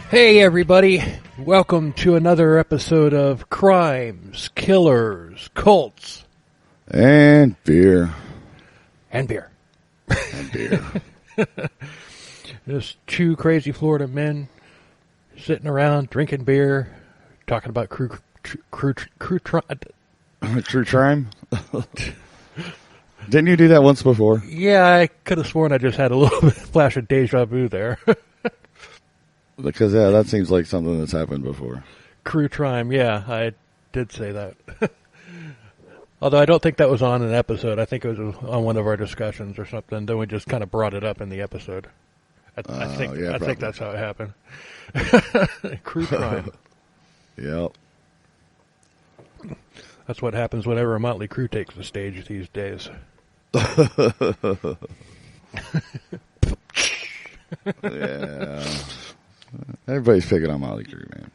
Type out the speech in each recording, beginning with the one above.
Hey everybody, welcome to another episode of Crimes, Killers, Cults, and beer. And beer. And beer. Just two crazy Florida men sitting around drinking beer, talking about true crime. Didn't you do that once before? Yeah, I could have sworn I just had a little bit of flash of deja vu there. Because, yeah, that seems like something that's happened before. True crime, yeah, I did say that. Although I don't think that was on an episode. I think it was on one of our discussions or something. Then we just kind of brought it up in the episode. I think that's how it happened. True crime. Yep. That's what happens whenever a Motley Crue takes the stage these days. Yeah. Everybody's picking on Motley Crue, man.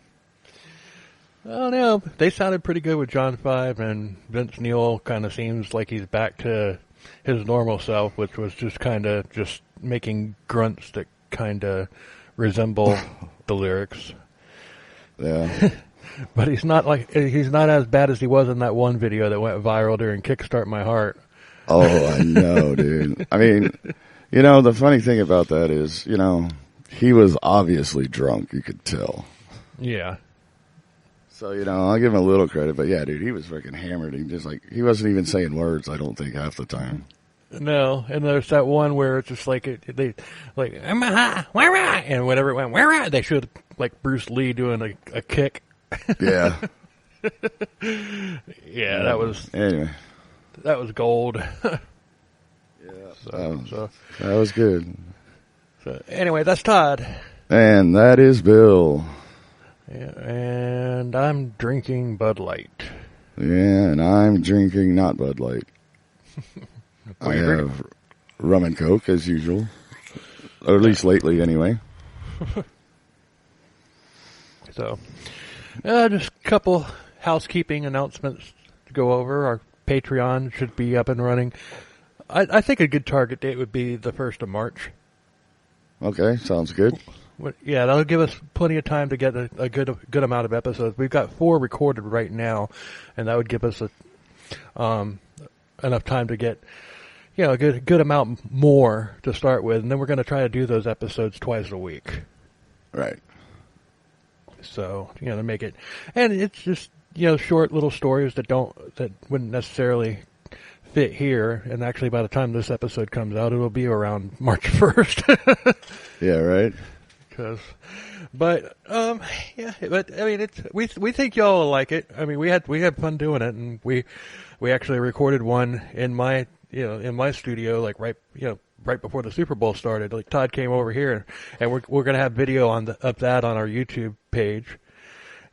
I don't know. They sounded pretty good with John 5, and Vince Neil kind of seems like he's back to his normal self, which was just kind of just making grunts that kind of resemble the lyrics. Yeah. But he's not as bad as he was in that one video that went viral during Kickstart My Heart. Oh, I know, dude. I mean, the funny thing about that is, he was obviously drunk, you could tell. Yeah. So, I'll give him a little credit, but yeah, dude, he was freaking hammered. He wasn't even saying words, I don't think, half the time. No, and there's that one where it's just like, I'm high, and whenever it went, they showed, like, Bruce Lee doing a kick. Yeah. Yeah, that was gold. Yeah. So that was good. So anyway, that's Todd. And that is Bill. Yeah, and I'm drinking Bud Light. Yeah, and I'm drinking not Bud Light. I have rum and Coke as usual. Or at least lately anyway. So, just a couple housekeeping announcements to go over. Our Patreon should be up and running. I think a good target date would be the 1st of March. Okay, sounds good. Yeah, that'll give us plenty of time to get a good amount of episodes. We've got 4 recorded right now, and that would give us enough time to get a good amount more to start with, and then we're going to try to do those episodes twice a week. Right. So, to make it, and it's just, short little stories that wouldn't necessarily fit here. And actually, by the time this episode comes out, it'll be around March 1st. Yeah, right. But I mean, we think y'all will like it. I mean, we had fun doing it, and we actually recorded one in my studio, like right before the Super Bowl started. Like, Todd came over here, and we're gonna have video of that on our YouTube page.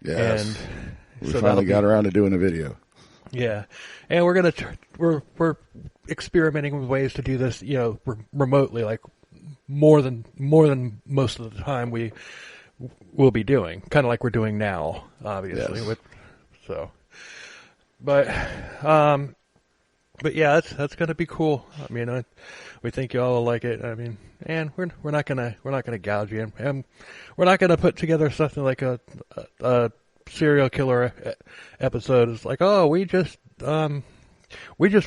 Yes. And we finally got around to doing a video. Yeah, and we're experimenting with ways to do this, remotely, like more than most of the time we will be doing, kind of like we're doing now, obviously. Yes. But yeah, that's gonna be cool. I mean, we think y'all will like it. I mean, and we're not gonna gouge you, and we're not gonna put together something like a serial killer episode. It's like, oh, we just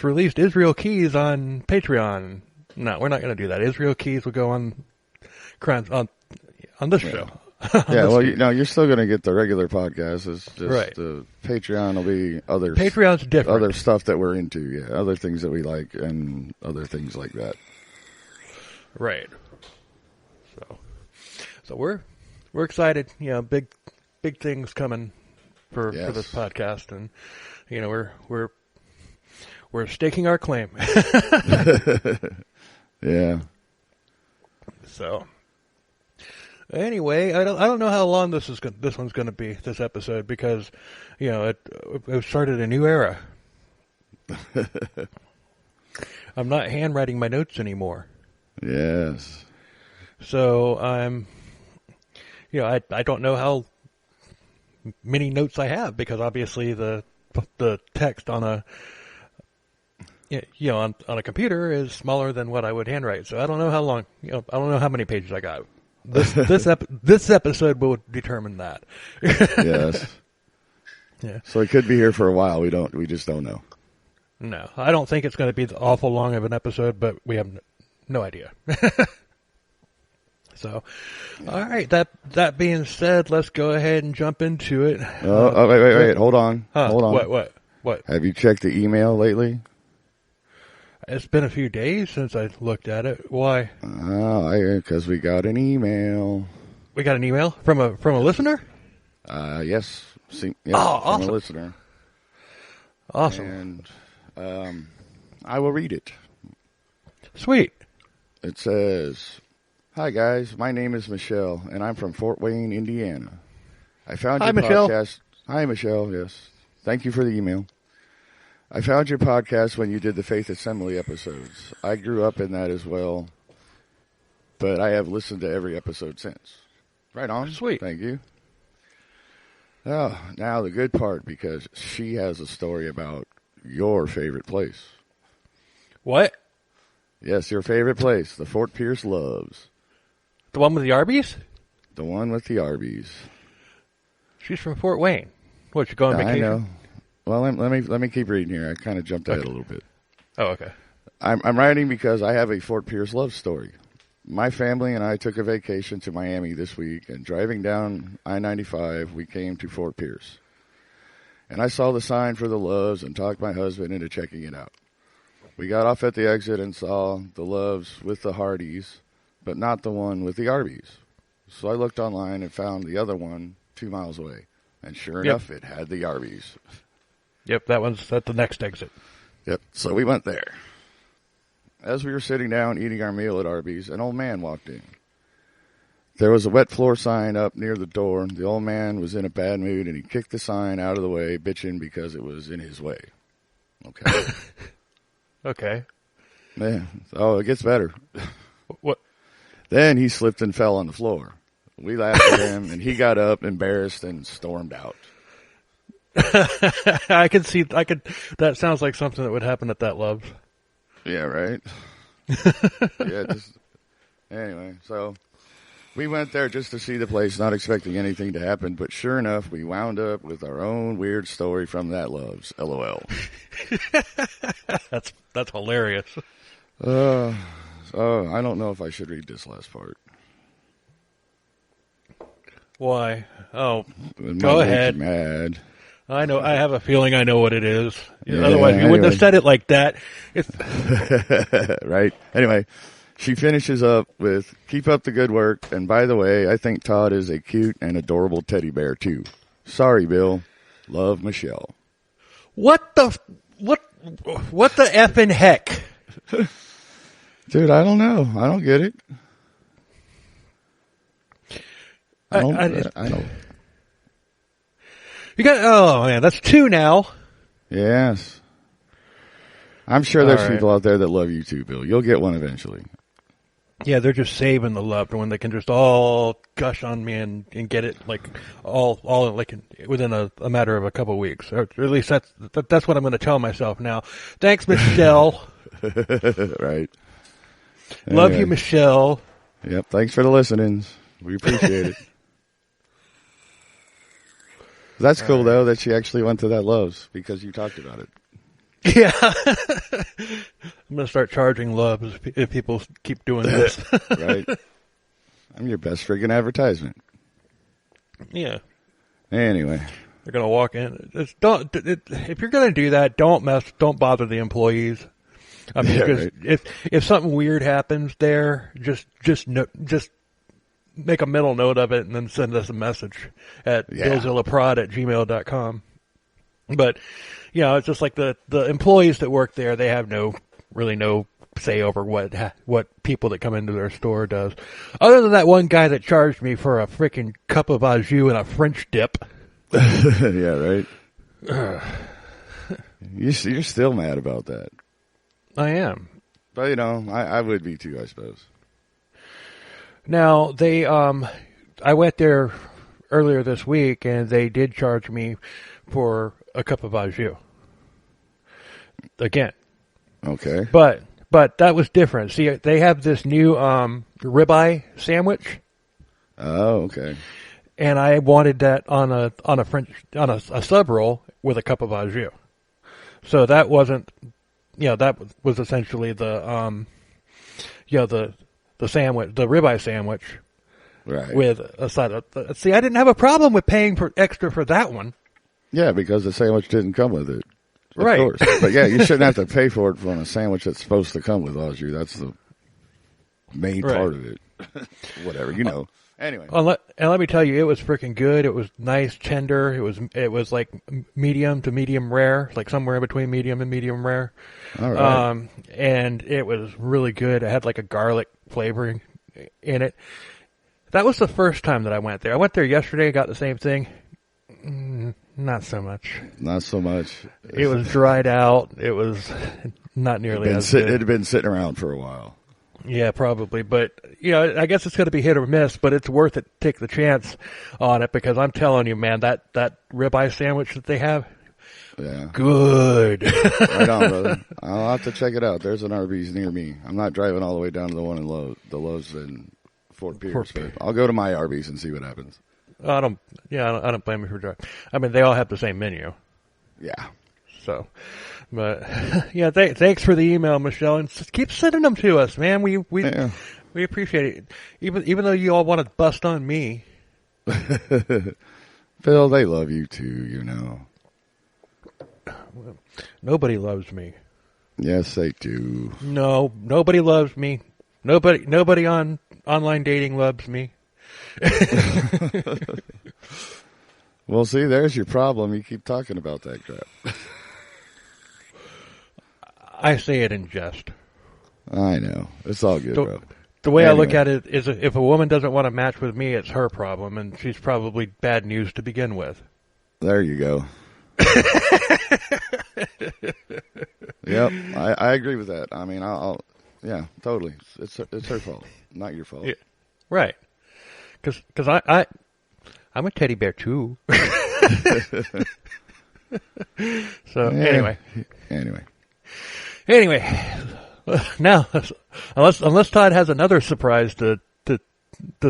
released Israel Keys on Patreon. No, we're not going to do that. Israel Keys will go on crimes on this show. Yeah, well, you're still going to get the regular podcast. It's just right. The Patreon will be other. Patreon's different. Other stuff that we're into, yeah, other things that we like, and other things like that. Right. So we're excited. Big things coming for this podcast, and we're staking our claim. Yeah. So anyway, I don't know how long this one's going to be, this episode, because it started a new era. I'm not handwriting my notes anymore. Yes. So I'm I don't know how many notes I have, because obviously the text on a on a computer is smaller than what I would handwrite. So I don't know how long, I don't know how many pages I got. This episode will determine that. Yes. Yeah. So it could be here for a while. We just don't know. No, I don't think it's going to be awful long of an episode, but we have no idea. So, all right. That being said, let's go ahead and jump into it. Wait. Hold on. Huh, Hold on. What? Have you checked the email lately? It's been a few days since I looked at it. Why? Oh, because we got an email. We got an email from a listener? Yes. Yes, awesome. From a listener. Awesome. And I will read it. Sweet. It says, "Hi guys, my name is Michelle, and I'm from Fort Wayne, Indiana. I found your Michelle. podcast. Hi, Michelle. Yes, thank you for the email. I found your podcast when you did the Faith Assembly episodes. I grew up in that as well, but I have listened to every episode since. Right on. Sweet. Thank you. Oh, now the good part, because she has a story about your favorite place. What? Yes, your favorite place, the Fort Pierce Loves. The one with the Arby's? The one with the Arby's. She's from Fort Wayne. What, you going on vacation? I know. Well, let me keep reading here. I kind of jumped ahead a little bit. Oh, okay. I'm writing because I have a Fort Pierce love story. My family and I took a vacation to Miami this week, and driving down I-95, we came to Fort Pierce. And I saw the sign for the Loves and talked my husband into checking it out. We got off at the exit and saw the Loves with the Hardys, but not the one with the Arby's. So I looked online and found the other one 2 miles away. And sure enough, it had the Arby's. Yep, that's the next exit. Yep, so we went there. As we were sitting down eating our meal at Arby's, an old man walked in. There was a wet floor sign up near the door. The old man was in a bad mood, and he kicked the sign out of the way, bitching because it was in his way. Okay. Okay. Yeah. Oh, it gets better. What? Then he slipped and fell on the floor. We laughed at him, and he got up, embarrassed, and stormed out. That sounds like something that would happen at that Love's. Yeah, right? Anyway, so we went there just to see the place, not expecting anything to happen, but sure enough, we wound up with our own weird story from that Love's. LOL. That's hilarious. I don't know if I should read this last part. Why? Oh, It go might make ahead. you mad. I know. I have a feeling I know what it is. Yeah, Otherwise, you wouldn't have said it like that. Right? Anyway, she finishes up with, "Keep up the good work. And by the way, I think Todd is a cute and adorable teddy bear, too. Sorry, Bill. Love, Michelle." What the effing heck? Dude, I don't know. I don't get it. I don't. You got, oh man, that's 2 now. Yes. I'm sure there's All right. people out there that love you too, Bill. You'll get one eventually. Yeah, they're just saving the loved one. They can just all gush on me and get it like all like within a matter of a couple of weeks. Or at least that's what I'm going to tell myself now. Thanks, Michelle. Right. Love Anyway. you, Michelle. Yep. Thanks for the listenings. We appreciate it. That's cool, though, that she actually went to that Love's because you talked about it. Yeah. I'm going to start charging Loves if people keep doing this. Right. I'm your best friggin' advertisement. Yeah. Anyway. They're going to walk in. If you're going to do that, don't bother the employees. I mean, Yeah, because right. if something weird happens there, just make a mental note of it and then send us a message at billzillaprod@gmail.com. But, it's just like the employees that work there, they have really no say over what people that come into their store does. Other than that one guy that charged me for a freaking cup of au jus and a French dip. Yeah, right? You're still mad about that. I am. But, I would be too, I suppose. Now, I went there earlier this week, and they did charge me for a cup of au jus. Again. Okay. But that was different. See, they have this new ribeye sandwich Oh, okay. And I wanted that on a sub roll with a cup of au jus. So that wasn't, that was essentially the sandwich, the ribeye sandwich, Right. with a side of. See, I didn't have a problem with paying for extra for that one. Yeah, because the sandwich didn't come with it. Of Right. course. But yeah, you shouldn't have to pay for it on a sandwich that's supposed to come with au jus. That's the main part of it. Whatever, Anyway. And let me tell you, it was freaking good. It was nice, tender. It was like medium to medium rare, like somewhere in between medium and medium rare. All right. And it was really good. It had like a garlic flavoring in it. That was the first time that I went there. I went there yesterday, got the same thing. Not so much. Not so much. It was dried out. It was not nearly as good. It had been sitting around for a while. Yeah, probably. But, I guess it's going to be hit or miss, but it's worth it to take the chance on it because I'm telling you, man, that ribeye sandwich that they have, yeah, good. Right on, brother. I'll have to check it out. There's an Arby's near me. I'm not driving all the way down to the one in Lowe's in Fort Pierce, but I'll go to my Arby's and see what happens. I don't blame you for driving. I mean, they all have the same menu. Yeah. So, but yeah, thanks for the email, Michelle, and just keep sending them to us, man. We appreciate it. Even though you all want to bust on me. Phil, they love you too, Nobody loves me. Yes, they do. No, nobody loves me. Nobody on online dating loves me. Well, see, there's your problem. You keep talking about that crap. I say it in jest. I know. It's all good, bro. The way I look at it is if a woman doesn't want to match with me, it's her problem, and she's probably bad news to begin with. There you go. Yep, I agree with that. I mean, yeah, totally. It's her fault, not your fault. Yeah, right. Because I'm a teddy bear too. So yeah. Anyway, now unless Todd has another surprise to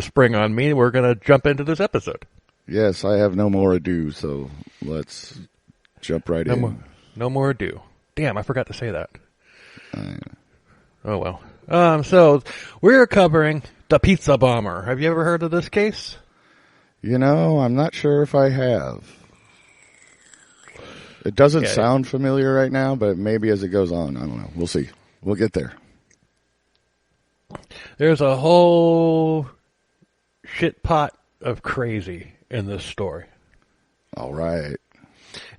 spring on me, we're gonna jump into this episode. Yes, I have no more ado, so let's jump right in. No more ado. Damn, I forgot to say that. Oh well. So we're covering the Pizza Bomber. Have you ever heard of this case? I'm not sure if I have. It doesn't sound familiar right now, but maybe as it goes on, I don't know. We'll see. We'll get there. There's a whole shit pot of crazy in this story. All right.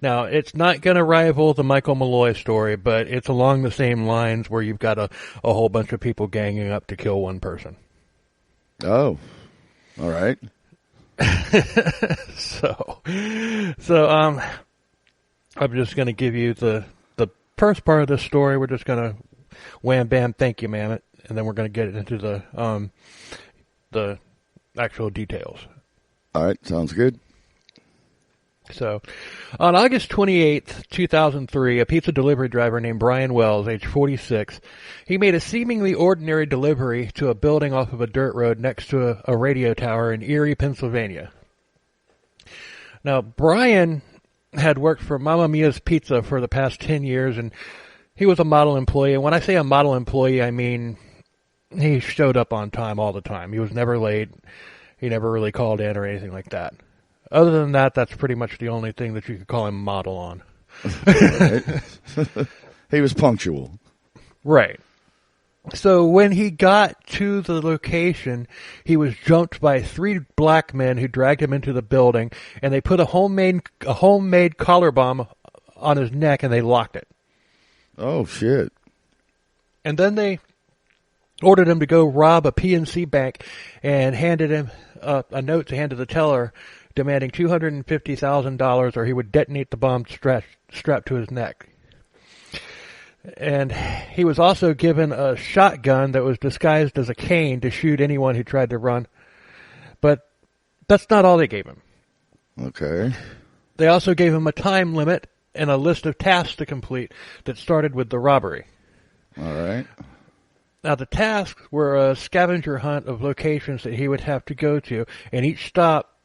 Now, it's not going to rival the Michael Malloy story, but it's along the same lines where you've got a whole bunch of people ganging up to kill one person. Oh, all right. So I'm just going to give you the first part of this story. We're just going to wham bam, thank you, ma'am, and then we're going to get into the actual details. All right, sounds good. So, on August 28th, 2003, a pizza delivery driver named Brian Wells, age 46, he made a seemingly ordinary delivery to a building off of a dirt road next to a radio tower in Erie, Pennsylvania. Now, Brian had worked for Mamma Mia's Pizza for the past 10 years, and he was a model employee. And when I say a model employee, I mean he showed up on time all the time. He was never late. He never really called in or anything like that. Other than that, that's pretty much the only thing that you could call him model on. He was punctual. Right. So when he got to the location, he was jumped by 3 black men who dragged him into the building, and they put a homemade collar bomb on his neck, and they locked it. Oh, shit. And then they ordered him to go rob a PNC bank and handed him a note to hand to the teller demanding $250,000 or he would detonate the bomb strapped to his neck. And he was also given a shotgun that was disguised as a cane to shoot anyone who tried to run. But that's not all they gave him. Okay. They also gave him a time limit and a list of tasks to complete that started with the robbery. All right. Now, the tasks were a scavenger hunt of locations that he would have to go to, and each stop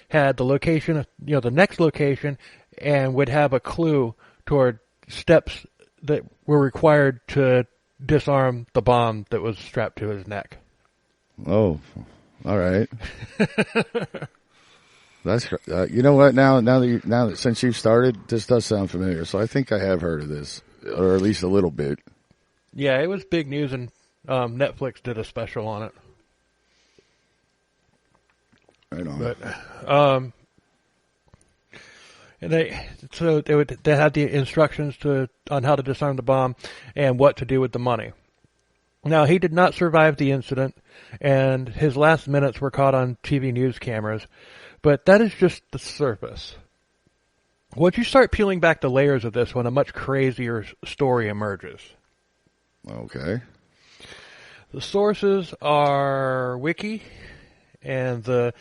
had the location, the next location, and would have a clue toward steps that were required to disarm the bomb that was strapped to his neck. Oh, all right. That's you know what? Now that since you've started, this does sound familiar. So I think I have heard of this, or at least a little bit. Yeah, it was big news, and Netflix did a special on it. Right on. But and they had the instructions on how to disarm the bomb and what to do with the money. Now, he did not survive the incident, and his last minutes were caught on TV news cameras, but that is just the surface. Once you start peeling back the layers of this one, a much crazier story emerges. Okay. The sources are Wiki and the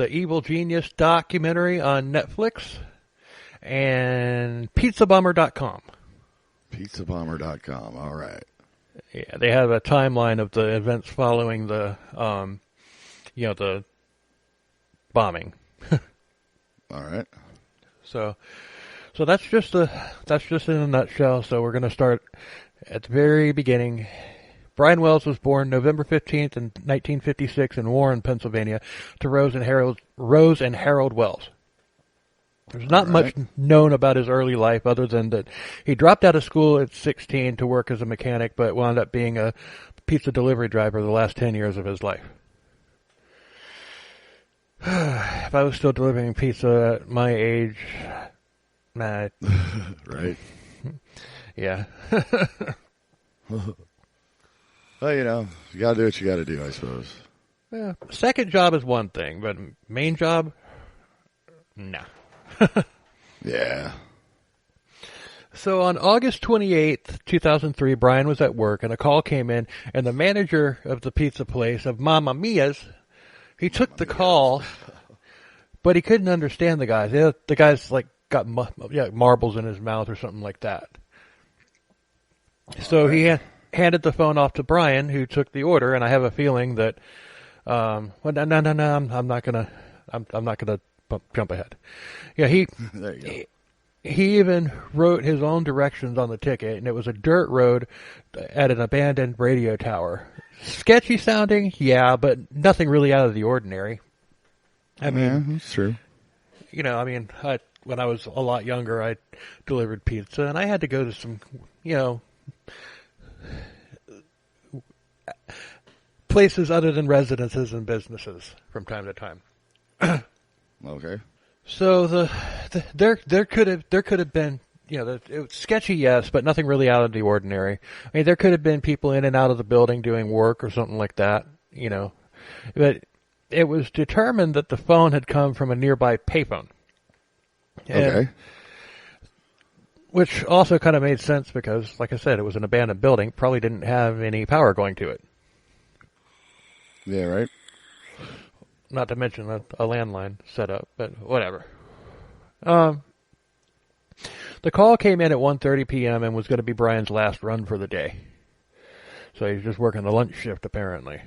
Evil Genius documentary on Netflix and pizzabomber.com. Pizzabomber.com. All right. Yeah, they have a timeline of the events following the the bombing. All right. So that's just in a nutshell. So we're going to start at the very beginning. Brian Wells was born November 15th in 1956 in Warren, Pennsylvania, to Rose and Harold Wells. There's not much known about his early life other than that he dropped out of school at 16 to work as a mechanic, but wound up being a pizza delivery driver the last 10 years of his life. If I was still delivering pizza at my age, right? Yeah. Well, you got to do what you got to do, I suppose. Yeah. Second job is one thing, but main job, no. Yeah. So on August 28th, 2003, Brian was at work and a call came in, and the manager of the pizza place of Mamma Mia's, he took the call, but he couldn't understand the guys. The guys got marbles in his mouth or something like that. So he handed the phone off to Brian, who took the order, and I have a feeling that, no, I'm not gonna jump ahead. Yeah, There you go. He even wrote his own directions on the ticket, and it was a dirt road at an abandoned radio tower. Sketchy sounding, yeah, but nothing really out of the ordinary. I mean, yeah, that's true. When I was a lot younger, I delivered pizza, and I had to go to some, places other than residences and businesses from time to time. Okay. So there could have been, it was sketchy, yes, but nothing really out of the ordinary. I mean, there could have been people in and out of the building doing work or something like that, but it was determined that the phone had come from a nearby payphone. Okay. Which also kind of made sense because, like I said, it was an abandoned building, probably didn't have any power going to it. Yeah, right. Not to mention a landline setup, but whatever. The call came in at 1:30 p.m. and was going to be Brian's last run for the day. So he's just working the lunch shift, apparently.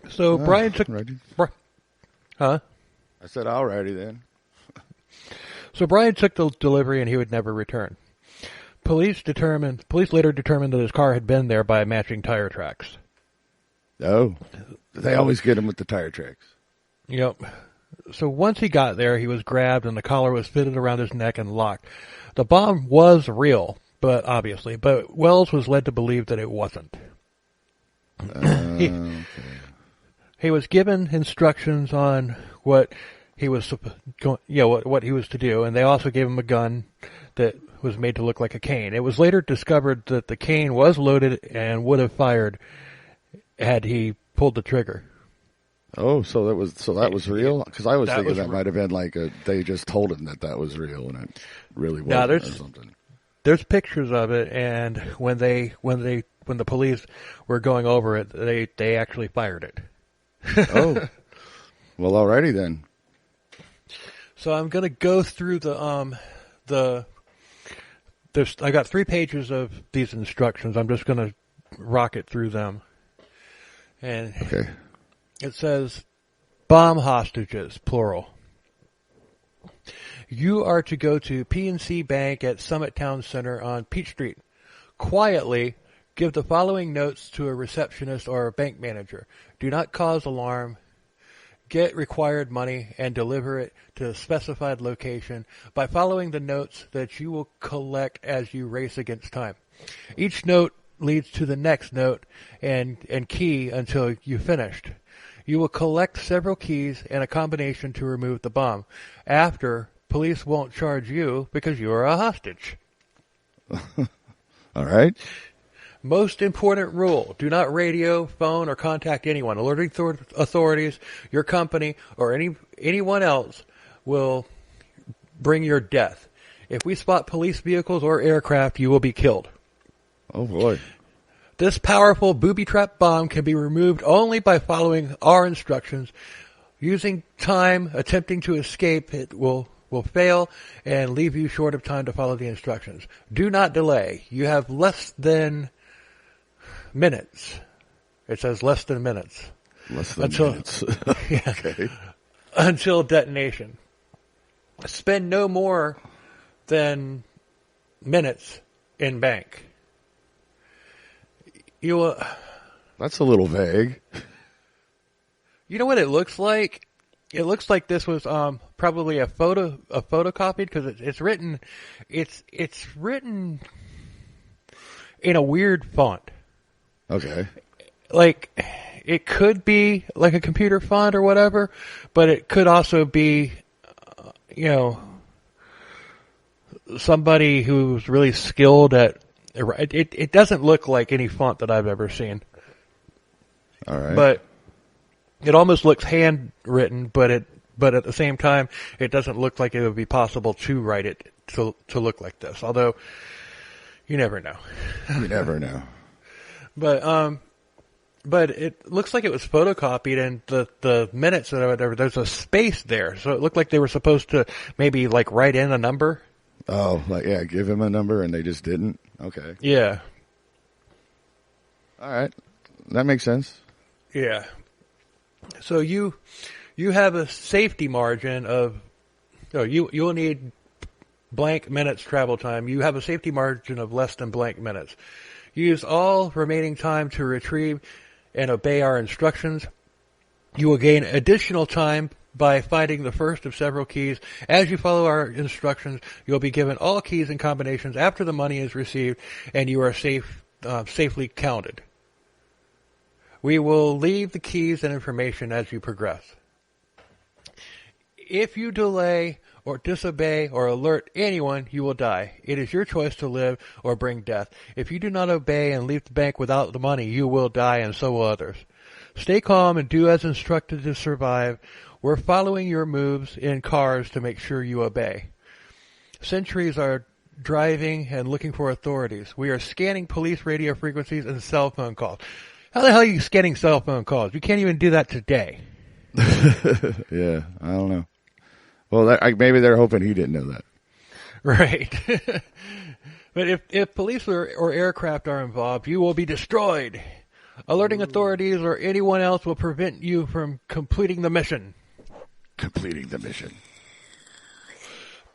So Brian took... Ready? Huh? I said, alrighty then. So Brian took the delivery and he would never return. Police later determined that his car had been there by matching tire tracks. Oh, they always get him with the tire tracks. Yep. So once he got there, he was grabbed and the collar was fitted around his neck and locked. The bomb was real, but Wells was led to believe that it wasn't. Okay. He was given instructions on what he was, what he was to do, and they also gave him a gun that was made to look like a cane. It was later discovered that the cane was loaded and would have fired had he pulled the trigger. Oh, so that was real? Because I was thinking that might have been they just told him that was real, and it really wasn't or something. There's pictures of it, and when the police were going over it, they actually fired it. Oh, well, alrighty then. So I'm going to go through the I got 3 pages of these instructions. I'm just going to rocket through them. And Okay. it says, bomb hostages, plural. You are to go to PNC Bank at Summit Town Center on Peach Street. Quietly give the following notes to a receptionist or a bank manager. Do not cause alarm. Get required money and deliver it to a specified location by following the notes that you will collect as you race against time. Each note leads to the next note and key until you've finished. You will collect several keys and a combination to remove the bomb. After, police won't charge you because you are a hostage. All right. Most important rule, do not radio, phone, or contact anyone. Alerting authorities, your company, or anyone else will bring your death. If we spot police vehicles or aircraft, you will be killed. Oh, boy. This powerful booby-trap bomb can be removed only by following our instructions. Using time, attempting to escape, it will fail and leave you short of time to follow the instructions. Do not delay. You have less than minutes. It says less than minutes. Less than minutes. Yeah, okay. Until detonation. Spend no more than minutes in bank. That's a little vague. You know what it looks like? It looks like this was probably a photocopied because it's written in a weird font. Okay. Like it could be like a computer font or whatever, but it could also be somebody who's really skilled at it doesn't look like any font that I've ever seen. All right. But it almost looks handwritten, but at the same time, it doesn't look like it would be possible to write it to look like this. Although, you never know. You never know. But it looks like it was photocopied, and the minutes or whatever, there's a space there, so it looked like they were supposed to maybe like write in a number. Oh, give him a number, and they just didn't. Okay. Yeah. All right, that makes sense. Yeah. So you have a safety margin of, you'll need blank minutes travel time. You have a safety margin of less than blank minutes. Use all remaining time to retrieve and obey our instructions. You will gain additional time by finding the first of several keys. As you follow our instructions, you'll be given all keys and combinations after the money is received, and you are safely counted. We will leave the keys and information as you progress. If you delay or disobey or alert anyone, you will die. It is your choice to live or bring death. If you do not obey and leave the bank without the money, you will die, and so will others. Stay calm and do as instructed to survive. We're following your moves in cars to make sure you obey. Sentries are driving and looking for authorities. We are scanning police radio frequencies and cell phone calls. How the hell are you scanning cell phone calls? You can't even do that today. Yeah, I don't know. Well, maybe they're hoping he didn't know that. Right. But if police or aircraft are involved, you will be destroyed. Alerting authorities or anyone else will prevent you from completing the mission. Completing the mission.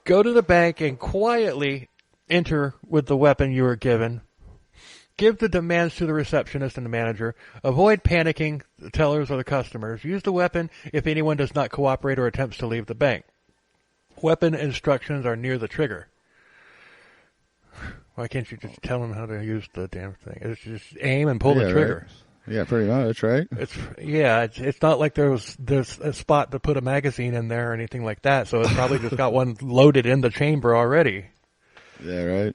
Go to the bank and quietly enter with the weapon you were given. Give the demands to the receptionist and the manager. Avoid panicking the tellers or the customers. Use the weapon if anyone does not cooperate or attempts to leave the bank. Weapon instructions are near the trigger. Why can't you just tell them how to use the damn thing? It's just aim and pull the trigger. Right. Yeah, pretty much, right? It's not like there's a spot to put a magazine in there or anything like that, so it's probably just got one loaded in the chamber already. Yeah, right.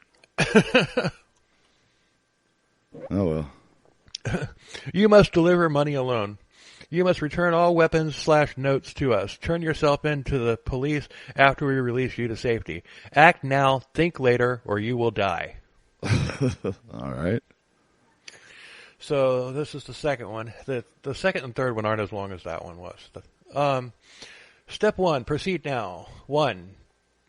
Oh, well. You must deliver money alone. You must return all weapons/notes to us. Turn yourself in to the police after we release you to safety. Act now, think later, or you will die. All right. So this is the second one. The second and third one aren't as long as that one was. Step 1, proceed now. 1,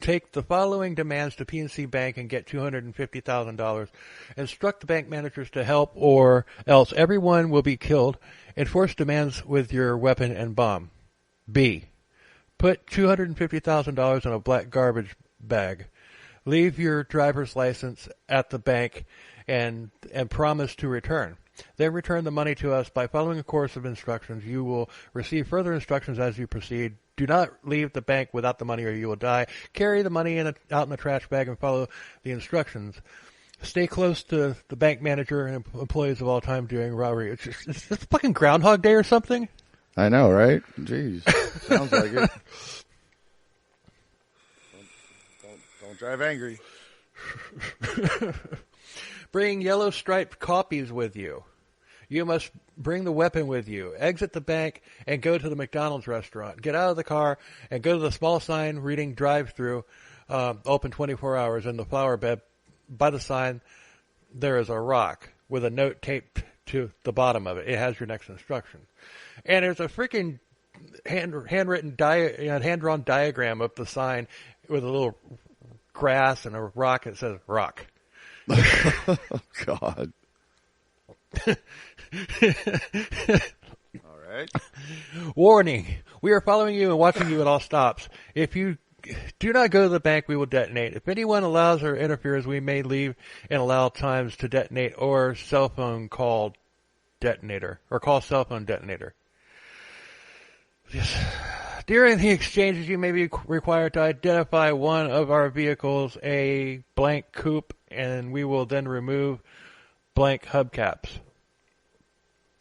take the following demands to PNC Bank and get $250,000. Instruct the bank managers to help or else everyone will be killed. Enforce demands with your weapon and bomb. B. Put $250,000 in a black garbage bag. Leave your driver's license at the bank and promise to return. Then return the money to us by following a course of instructions. You will receive further instructions as you proceed. Do not leave the bank without the money or you will die. Carry the money out in the trash bag and follow the instructions. Stay close to the bank manager and employees of all time during robbery. It's just fucking Groundhog Day or something. I know, right? Jeez. Sounds like it. Don't drive angry. Bring yellow striped copies with you. You must bring the weapon with you. Exit the bank and go to the McDonald's restaurant. Get out of the car and go to the small sign reading drive-through, open 24 hours. In the flower bed by the sign, there is a rock with a note taped to the bottom of it. It has your next instruction. And there's a freaking hand-drawn diagram of the sign with a little grass and a rock. It says rock. Oh, God. All right. Warning. We are following you and watching you at all stops. If you do not go to the bank, we will detonate. If anyone allows or interferes, we may leave and allow times to detonate or cell phone call detonator or call cell phone detonator. Yes. During the exchanges, you may be required to identify one of our vehicles, a blank coupe, and we will then remove blank hubcaps.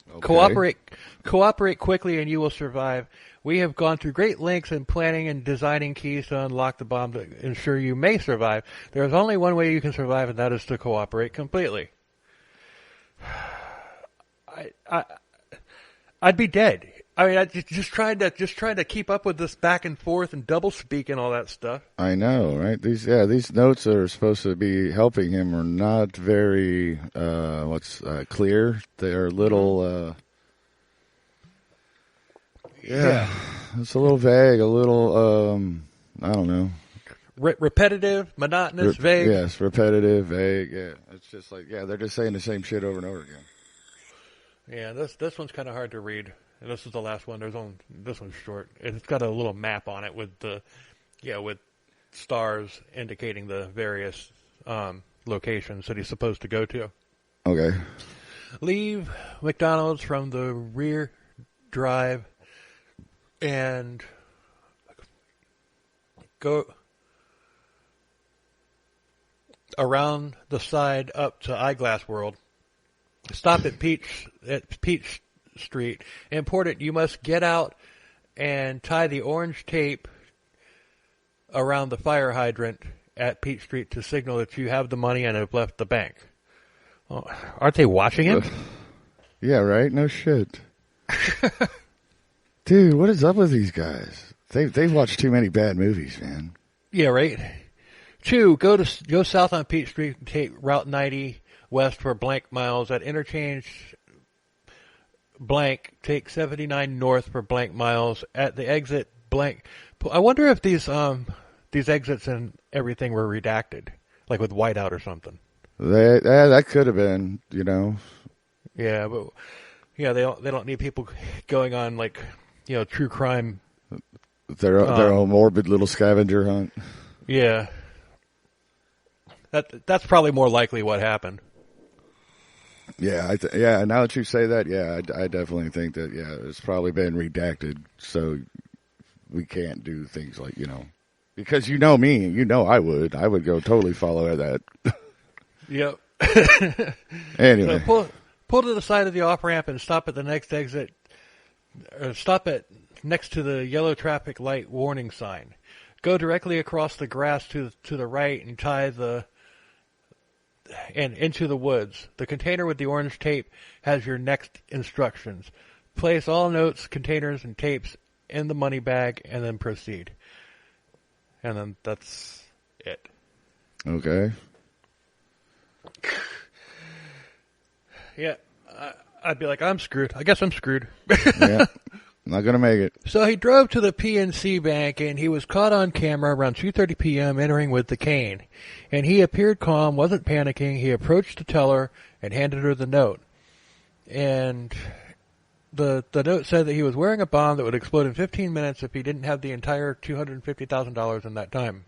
Okay. Cooperate quickly and you will survive. We have gone through great lengths in planning and designing keys to unlock the bomb to ensure you may survive. There is only one way you can survive, and that is to cooperate completely. I'd be dead. I mean, I just trying to keep up with this back and forth and double speak and all that stuff. I know, right? These notes that are supposed to be helping him are not very clear. They're a little it's a little vague, a little I don't know. Repetitive, monotonous, vague. Yes, repetitive, vague. Yeah, it's just like they're just saying the same shit over and over again. Yeah, this one's kind of hard to read. And this is the last one. This one's short. It's got a little map on it with with stars indicating the various locations that he's supposed to go to. Okay. Leave McDonald's from the rear drive and go around the side up to Eyeglass World. Stop at Peach Street. Important, you must get out and tie the orange tape around the fire hydrant at Peach Street to signal that you have the money and have left the bank. Oh, aren't they watching him? Yeah, right? No shit. Dude, what is up with these guys? They've watched too many bad movies, man. Yeah, right. 2, go south on Peach Street and take Route 90 west for blank miles. At interchange blank, take 79 north for blank miles. At the exit blank. I wonder if these exits and everything were redacted, like with whiteout or something. That could have been, you know. Yeah, but they don't need people going on true crime. Their own morbid little scavenger hunt. Yeah. That's probably more likely what happened. Yeah, now that you say that, I definitely think that, it's probably been redacted, so we can't do things like, because you know me, I would go totally follow that. Yep. Anyway. So pull to the side of the off-ramp and stop at the next exit, or stop next to the yellow traffic light warning sign. Go directly across the grass to the right and and into the woods. The container with the orange tape has your next instructions. Place all notes, containers, and tapes in the money bag and then proceed. And then that's it. Okay. Yeah, I'd be like, I'm screwed. I guess I'm screwed. Yeah. Not going to make it. So he drove to the PNC Bank, and he was caught on camera around 2:30 p.m. entering with the cane. And he appeared calm, wasn't panicking. He approached the teller and handed her the note. And the note said that he was wearing a bomb that would explode in 15 minutes if he didn't have the entire $250,000 in that time.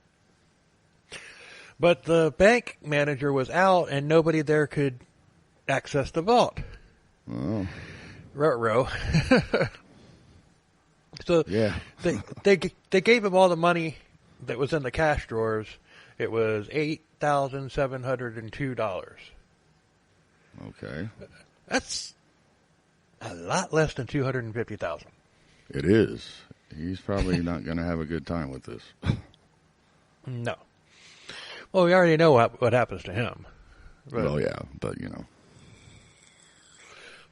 But the bank manager was out, and nobody there could access the vault. Oh. Ruh-roh. So yeah. they gave him all the money that was in the cash drawers. It was $8,702. Okay. That's a lot less than $250,000. It is. He's probably not going to have a good time with this. No. Well, we already know what happens to him. But, oh yeah, but you know.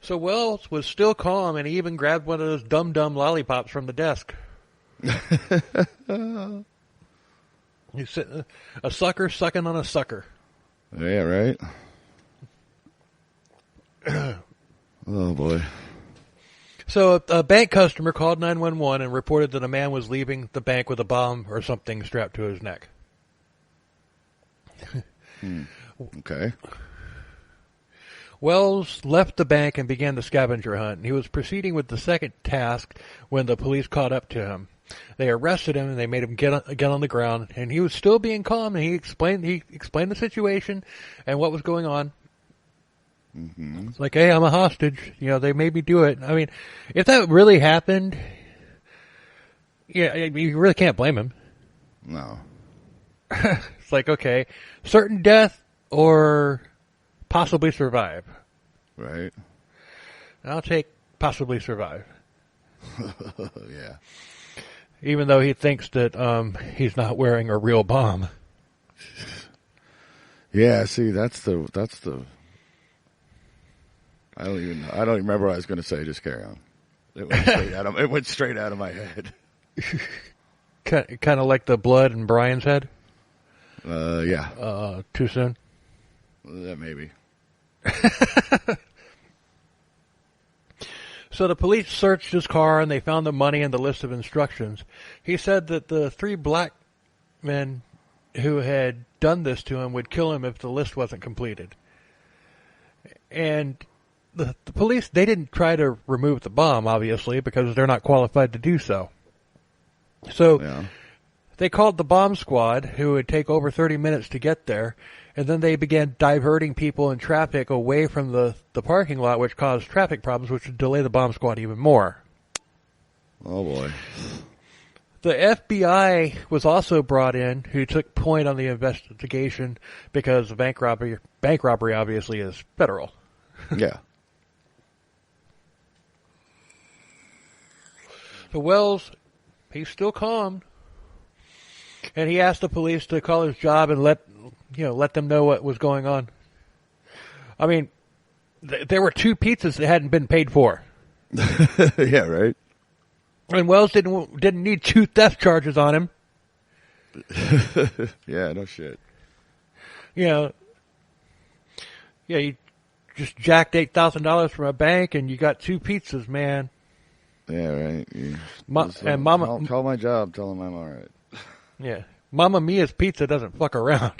So Wells was still calm, and he even grabbed one of those dum-dum lollipops from the desk. He's sitting, a sucker sucking on a sucker. Yeah, right? Oh, boy. So a bank customer called 911 and reported that a man was leaving the bank with a bomb or something strapped to his neck. Okay. Wells left the bank and began the scavenger hunt. And he was proceeding with the second task when the police caught up to him. They arrested him and they made him get on the ground. And he was still being calm. And he explained the situation and what was going on. Mm-hmm. It's like, hey, I'm a hostage. You know, they made me do it. I mean, if that really happened, yeah, you really can't blame him. No. It's like, okay, certain death or possibly survive. Right. I'll take possibly survive. Yeah. Even though he thinks that he's not wearing a real bomb. Yeah, see, that's the I don't even remember what I was going to say. Just carry on. It went straight out of my head. Kind of like the blood in Brian's head? Yeah. Too soon? Maybe. So the police searched his car and they found the money and the list of instructions. He said that the 3 black men who had done this to him would kill him if the list wasn't completed. And the police, they didn't try to remove the bomb, obviously, because they're not qualified to do so. So Yeah. They called the bomb squad, who would take over 30 minutes to get there, and then they began diverting people and traffic away from the parking lot, which caused traffic problems, which would delay the bomb squad even more. Oh, boy. The FBI was also brought in, who took point on the investigation because bank robbery obviously is federal. Yeah. So Wells, he's still calm. And he asked the police to call his job and let them know what was going on. I mean, there were 2 pizzas that hadn't been paid for. Yeah, right. And Wells didn't need 2 theft charges on him. Yeah, no shit. You know, yeah, you just jacked $8,000 from a bank and you got 2 pizzas, man. Yeah, right. And Mama, I'll call my job, tell them I'm all right. Yeah, Mamma Mia's Pizza doesn't fuck around.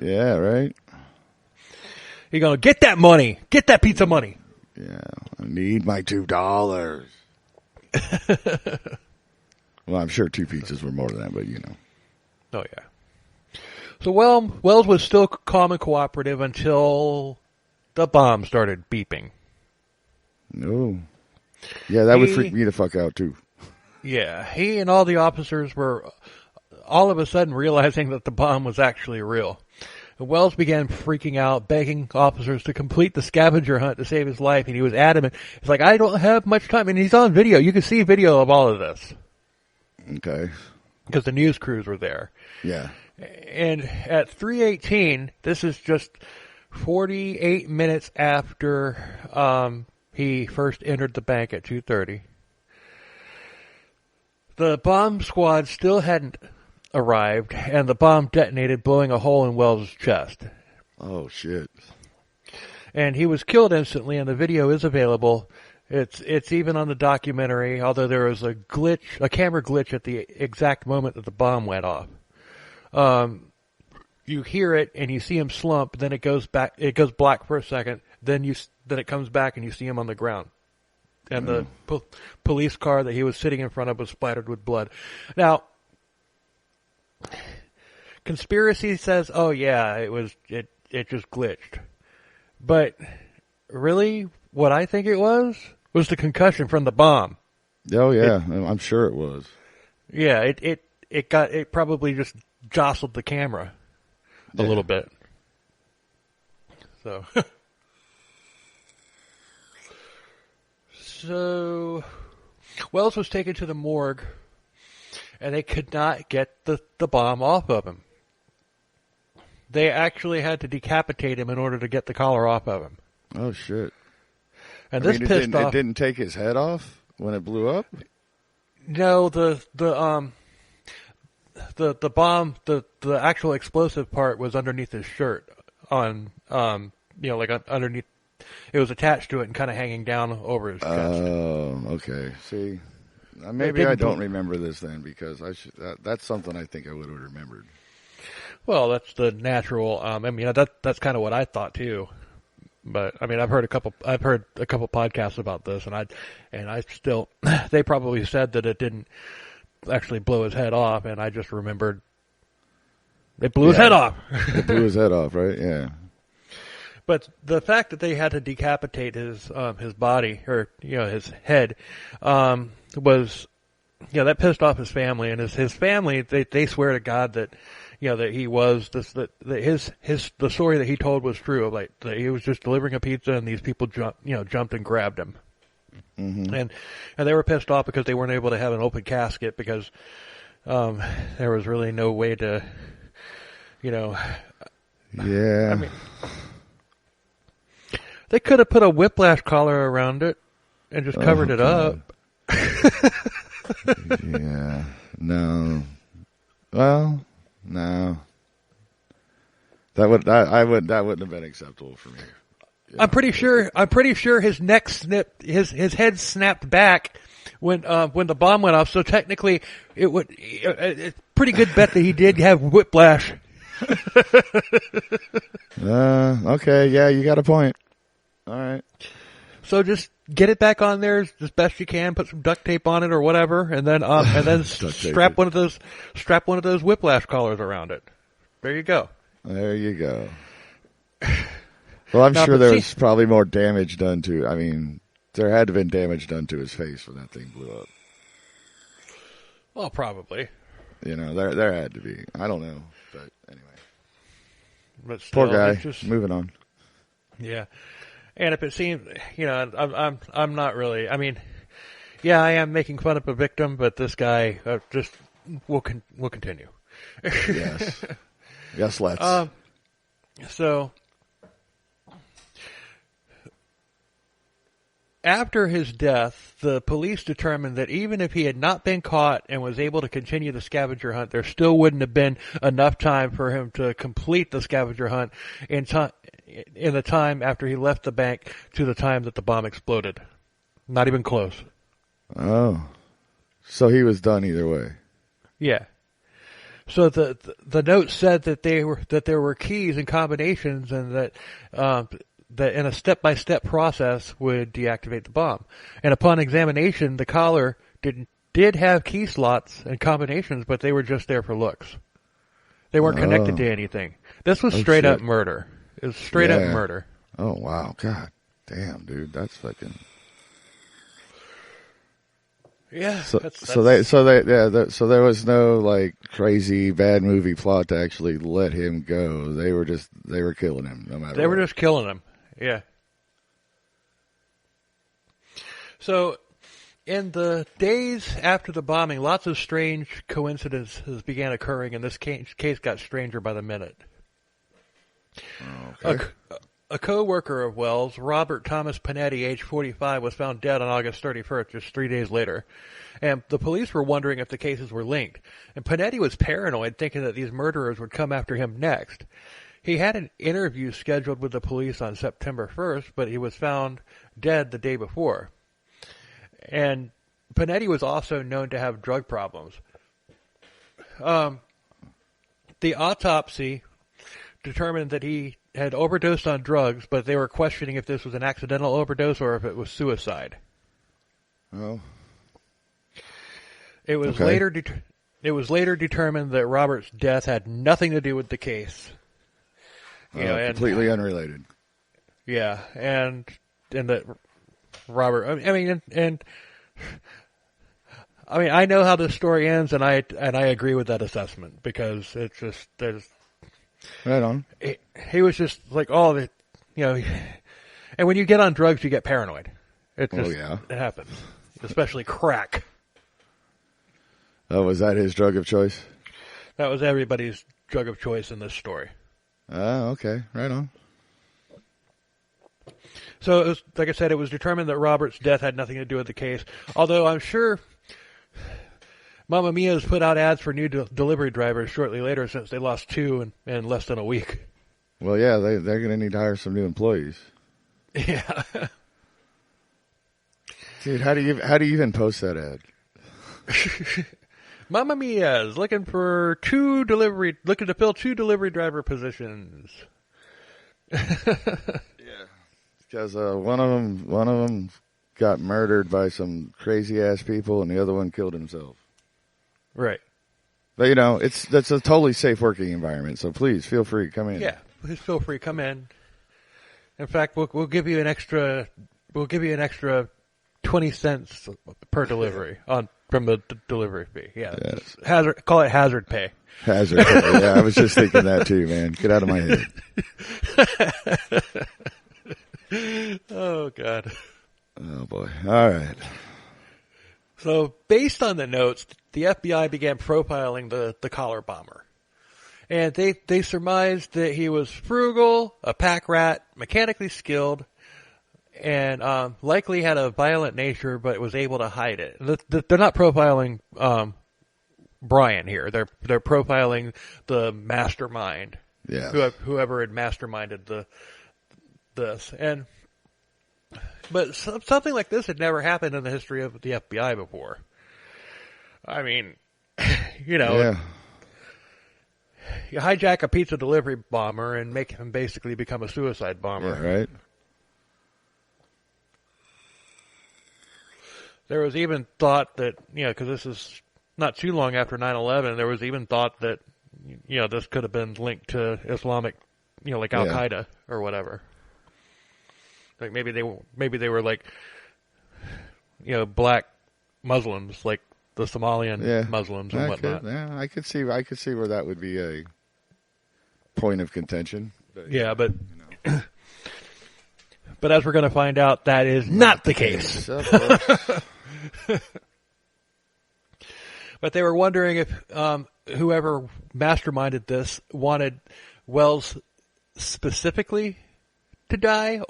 Yeah, right. You're gonna get that money, get that pizza money. Yeah, I need my $2. Well, I'm sure 2 pizzas were more than that, but you know. Oh yeah. So Wells was still calm and cooperative until the bomb started beeping. No. Yeah, that would freak me the fuck out too. Yeah, he and all the officers were all of a sudden realizing that the bomb was actually real. Wells began freaking out, begging officers to complete the scavenger hunt to save his life, and he was adamant. He's like, I don't have much time. And he's on video. You can see video of all of this. Okay. Because the news crews were there. Yeah. And at 3:18, this is just 48 minutes after he first entered the bank at 2:30. The bomb squad still hadn't arrived, and the bomb detonated, blowing a hole in Wells' chest. Oh, shit. And he was killed instantly, and the video is available. It's even on the documentary, although there was a camera glitch at the exact moment that the bomb went off. You hear it and you see him slump, then it goes black for a second, then it comes back and you see him on the ground. And the police car that he was sitting in front of was splattered with blood. Now, conspiracy says, oh yeah, it just glitched. But really, what I think it was the concussion from the bomb. Oh yeah, I'm sure it was. Yeah, it probably just jostled the camera a little bit. So So Wells was taken to the morgue and they could not get the bomb off of him. They actually had to decapitate him in order to get the collar off of him. Oh shit. And this pissed off. It didn't take his head off when it blew up? No, the bomb, the actual explosive part was underneath his shirt on, underneath, it was attached to it and kind of hanging down over his chest. Oh, okay. See, maybe I don't remember this then because that's something I think I would have remembered. Well, that's the natural, that's kind of what I thought too. But I mean, I've heard a couple podcasts about this, and I still, they probably said that it didn't actually blow his head off, and I just remembered it blew his head off. It blew his head off, right? Yeah. But the fact that they had to decapitate his body or his head was that pissed off his family, and his family they swear to God that that he was that the story that he told was true. Like that he was just delivering a pizza and these people jumped and grabbed him. Mm-hmm. And they were pissed off because they weren't able to have an open casket because there was really no way to Yeah. I mean, they could have put a whiplash collar around it and just covered it up. Yeah. No. Well, no. That wouldn't have been acceptable for me. Yeah. I'm pretty sure his neck his head snapped back when the bomb went off. So technically, it's pretty good bet that he did have whiplash. Okay, yeah, you got a point. All right. So just get it back on there as best you can. Put some duct tape on it or whatever, and then strap one of those whiplash collars around it. There you go. There you go. Well, I'm sure there was probably more damage done to. I mean, there had to have been damage done to his face when that thing blew up. Well, probably. There had to be. I don't know, but anyway. But still, poor guy. Moving on. Yeah. And if it seems, I'm not really. I mean, yeah, I am making fun of a victim, but this guy just will continue. Yes. Yes, let's. So after his death, the police determined that even if he had not been caught and was able to continue the scavenger hunt, there still wouldn't have been enough time for him to complete the scavenger hunt in the time after he left the bank to the time that the bomb exploded. Not even close. Oh. So he was done either way. Yeah. So the note said that there were keys and combinations and that in a step-by-step process would deactivate the bomb. And upon examination, the collar did have key slots and combinations, but they were just there for looks. They weren't connected to anything. This was straight up murder. It was straight up murder. Oh wow, God damn, dude, that's fucking. Yeah. So there was no like crazy bad movie plot to actually let him go. They were killing him no matter. They were just killing him. Yeah. So, in the days after the bombing, lots of strange coincidences began occurring, and this case got stranger by the minute. Okay. A co-worker of Wells, Robert Thomas Panetti, age 45, was found dead on August 31st, just 3 days later. And the police were wondering if the cases were linked. And Panetti was paranoid, thinking that these murderers would come after him next. He had an interview scheduled with the police on September 1st, but he was found dead the day before. And Panetti was also known to have drug problems. The autopsy determined that he had overdosed on drugs, but they were questioning if this was an accidental overdose or if it was suicide. Oh. It was later determined that Robert's death had nothing to do with the case. Completely unrelated. Yeah, and that Robert. I know how this story ends, and I agree with that assessment because it's just there's. Right on. He was just like and when you get on drugs, you get paranoid. It happens, especially crack. Oh, was that his drug of choice? That was everybody's drug of choice in this story. Oh, okay. Right on. So, it was, like I said, it was determined that Robert's death had nothing to do with the case. Although I'm sure Mamma Mia has put out ads for new delivery drivers shortly later since they lost 2 in less than a week. Well, yeah, they're going to need to hire some new employees. Yeah. Dude, how do you even post that ad? Mamma Mia is looking to fill 2 delivery driver positions. Yeah, because one of them got murdered by some crazy ass people, and the other one killed himself. Right. But that's a totally safe working environment. So please feel free to come in. Yeah, please feel free to come in. In fact, we'll give you an extra 20 cents per delivery from the delivery fee. Yeah. Yes. Call it hazard pay. Hazard pay. Yeah, I was just thinking that too, man. Get out of my head. Oh, God. Oh, boy. All right. So, based on the notes, the FBI began profiling the collar bomber. And they surmised that he was frugal, a pack rat, mechanically skilled, and likely had a violent nature, but was able to hide it. They're not profiling Brian here. They're profiling the mastermind. Yeah. Whoever had masterminded this. But something like this had never happened in the history of the FBI before. I mean, Yeah. You hijack a pizza delivery bomber and make him basically become a suicide bomber. Yeah, right. There was even thought that, because this is not too long after 9/11, there was even thought that, this could have been linked to Islamic, like Al-Qaeda or whatever. Like maybe they were like, black Muslims, like the Somalian Muslims and whatnot. I could see where that would be a point of contention. But but as we're going to find out, that is not the case. Of course. But they were wondering if whoever masterminded this wanted Wells specifically to die,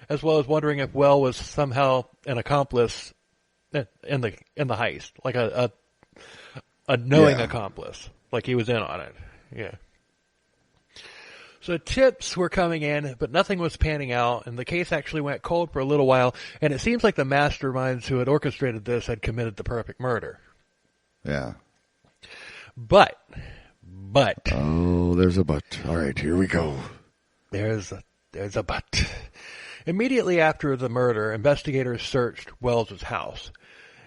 as well as wondering if Wells was somehow an accomplice in the heist, like a knowing accomplice, like he was in on it. Yeah. So tips were coming in, but nothing was panning out, and the case actually went cold for a little while, and it seems like the masterminds who had orchestrated this had committed the perfect murder. Yeah. But. Oh, there's a but. All right, here we go. There's a but. Immediately after the murder, investigators searched Wells's house.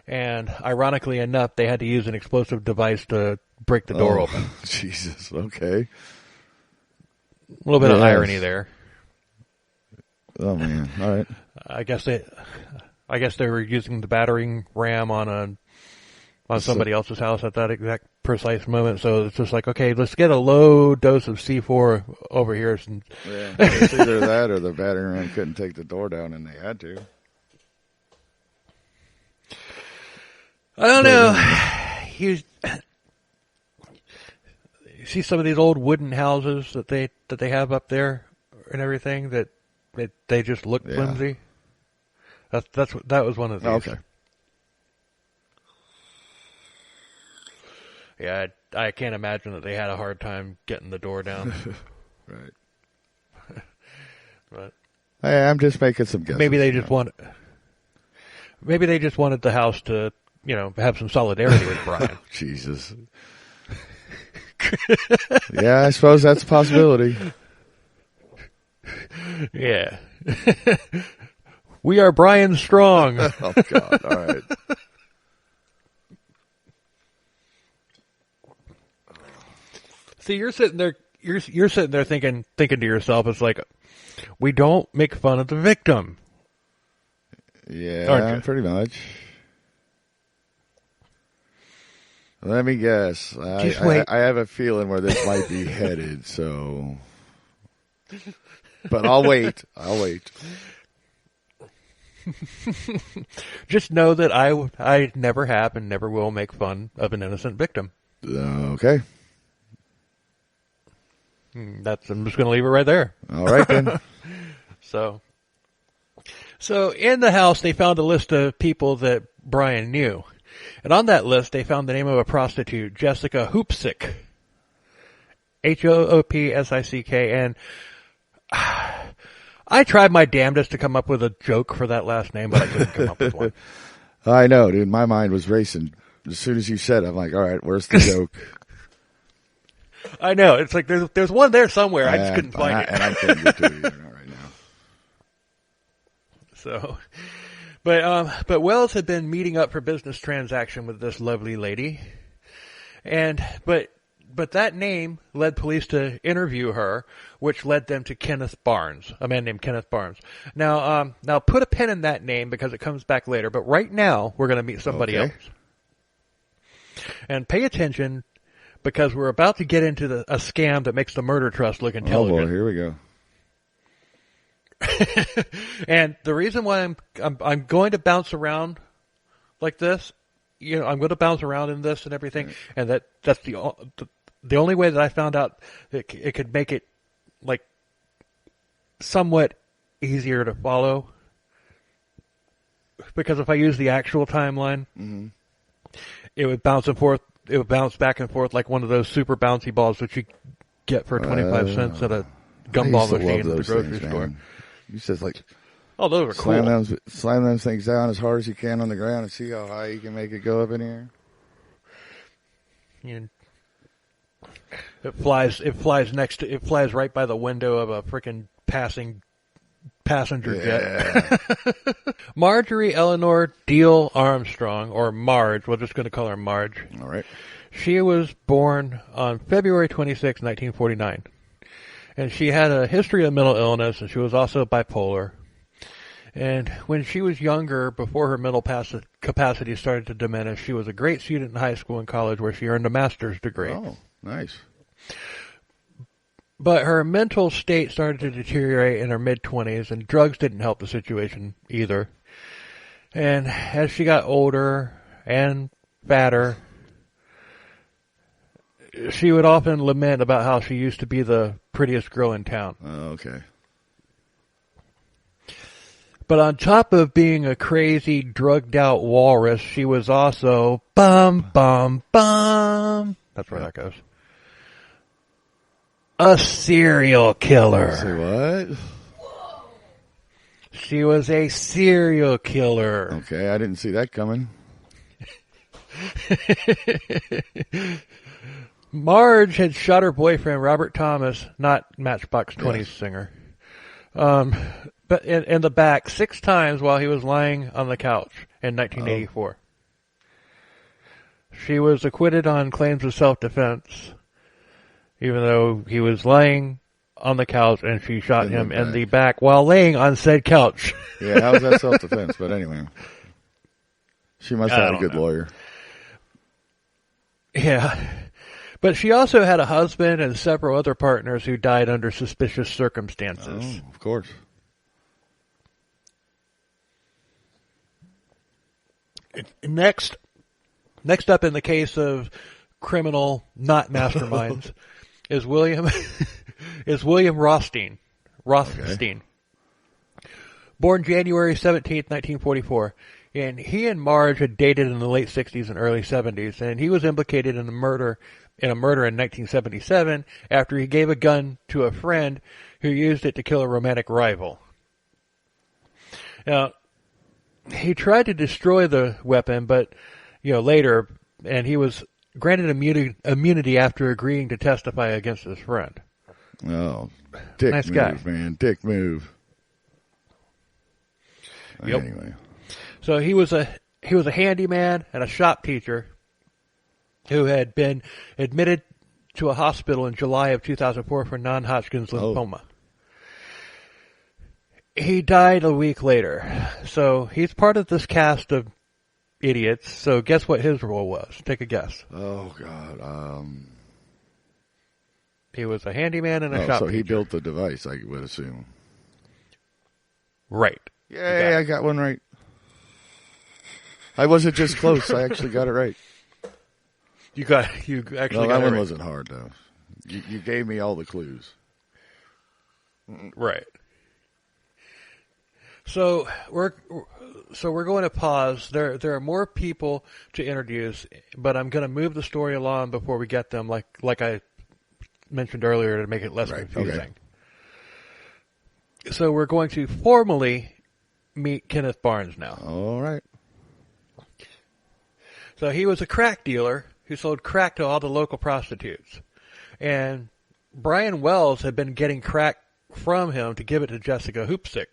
And ironically enough, they had to use an explosive device to break the door open. Jesus, okay. A little bit of irony there. Oh man! All right. I guess they were using the battering ram on somebody else's house at that exact precise moment. So it's just like, okay, let's get a low dose of C4 over here. Yeah, it's either that or the battering ram couldn't take the door down, and they had to. I don't know. You see some of these old wooden houses that they have up there and everything that they just look flimsy. That was one of these. Oh, okay. Yeah, I can't imagine that they had a hard time getting the door down. Right. But hey, I'm just making some guesses. Maybe they just wanted. Maybe they just wanted the house to, have some solidarity with Brian. Jesus. Yeah, I suppose that's a possibility. Yeah. We are Brian Strong. Oh, God. All right. See, you're sitting there. You're sitting there thinking to yourself, it's like, we don't make fun of the victim. Yeah, pretty much. Let me guess. Just wait. I have a feeling where this might be headed, so. But I'll wait. Just know that I never have and never will make fun of an innocent victim. Okay. I'm just going to leave it right there. All right, then. So in the house, they found a list of people that Brian knew. And on that list, they found the name of a prostitute, Jessica Hoopsick. Hoopsick. And I tried my damnedest to come up with a joke for that last name, but I couldn't come up with one. I know, dude. My mind was racing. As soon as you said it, I'm like, all right, where's the joke? I know. It's like there's one there somewhere. I just couldn't find it. And I couldn't get to it either, not right now. So, but Wells had been meeting up for business transaction with this lovely lady, but that name led police to interview her, which led them to Kenneth Barnes, a man named Kenneth Barnes. Now put a pin in that name because it comes back later. But right now we're going to meet somebody else, and pay attention because we're about to get into a scam that makes the murder trust look intelligent. Oh boy, here we go. And the reason why I'm going to bounce around like this, I'm going to bounce around in this and everything, and that's the only way that I found out that it could make it like somewhat easier to follow. Because if I use the actual timeline, it would bounce and forth. It would bounce back and forth like one of those super bouncy balls that you get for 25 cents at a gumball machine at the grocery store. Man. You said like, those are cool. Slam those things down as hard as you can on the ground and see how high you can make it go up in here. It flies right by the window of a freaking passing passenger jet. Marjorie Eleanor Deal Armstrong, or Marge, we're just going to call her Marge. All right. She was born on February 26, 1949. And she had a history of mental illness, and she was also bipolar. And when she was younger, before her mental capacity started to diminish, she was a great student in high school and college where she earned a master's degree. Oh, nice. But her mental state started to deteriorate in her mid-20s, and drugs didn't help the situation either. And as she got older and fatter, she would often lament about how she used to be the prettiest girl in town. Oh, okay. But on top of being a crazy, drugged-out walrus, she was also bum. That's where that goes. A serial killer. Say what? She was a serial killer. Okay, I didn't see that coming. Marge had shot her boyfriend, Robert Thomas, not Matchbox 20's singer, but in the back 6 times while he was lying on the couch in 1984. She was acquitted on claims of self-defense, even though he was lying on the couch and she shot him in the back while laying on said couch. Yeah, how was that self-defense? But anyway, she must have a good lawyer. Yeah. But she also had a husband and several other partners who died under suspicious circumstances. Oh, of course. Next up in the case of criminal not masterminds is William Rothstein. Okay. Born January 17th, 1944. And he and Marge had dated in the late 60s and early 70s, and he was implicated in a murder in 1977 after he gave a gun to a friend who used it to kill a romantic rival. Now, he tried to destroy the weapon, but later, and he was granted immunity after agreeing to testify against his friend. Oh, dick nice move, guy. Man, dick move. Yep. Anyway, so he was a handyman and a shop teacher who had been admitted to a hospital in July of 2004 for non-Hodgkin's lymphoma. He died a week later. So he's part of this cast of idiots. So guess what his role was? Take a guess. Oh, God. He was a handyman and a shop teacher. So he built the device, I would assume. Right. Yay, I got one right. I wasn't just close. I actually got it right. You actually got it right. That one wasn't hard, though. You gave me all the clues. Right. So we're going to pause. There are more people to introduce, but I'm going to move the story along before we get them, like I mentioned earlier, to make it less confusing. Okay. So we're going to formally meet Kenneth Barnes now. All right. So he was a crack dealer who sold crack to all the local prostitutes. And Brian Wells had been getting crack from him to give it to Jessica Hoopsick.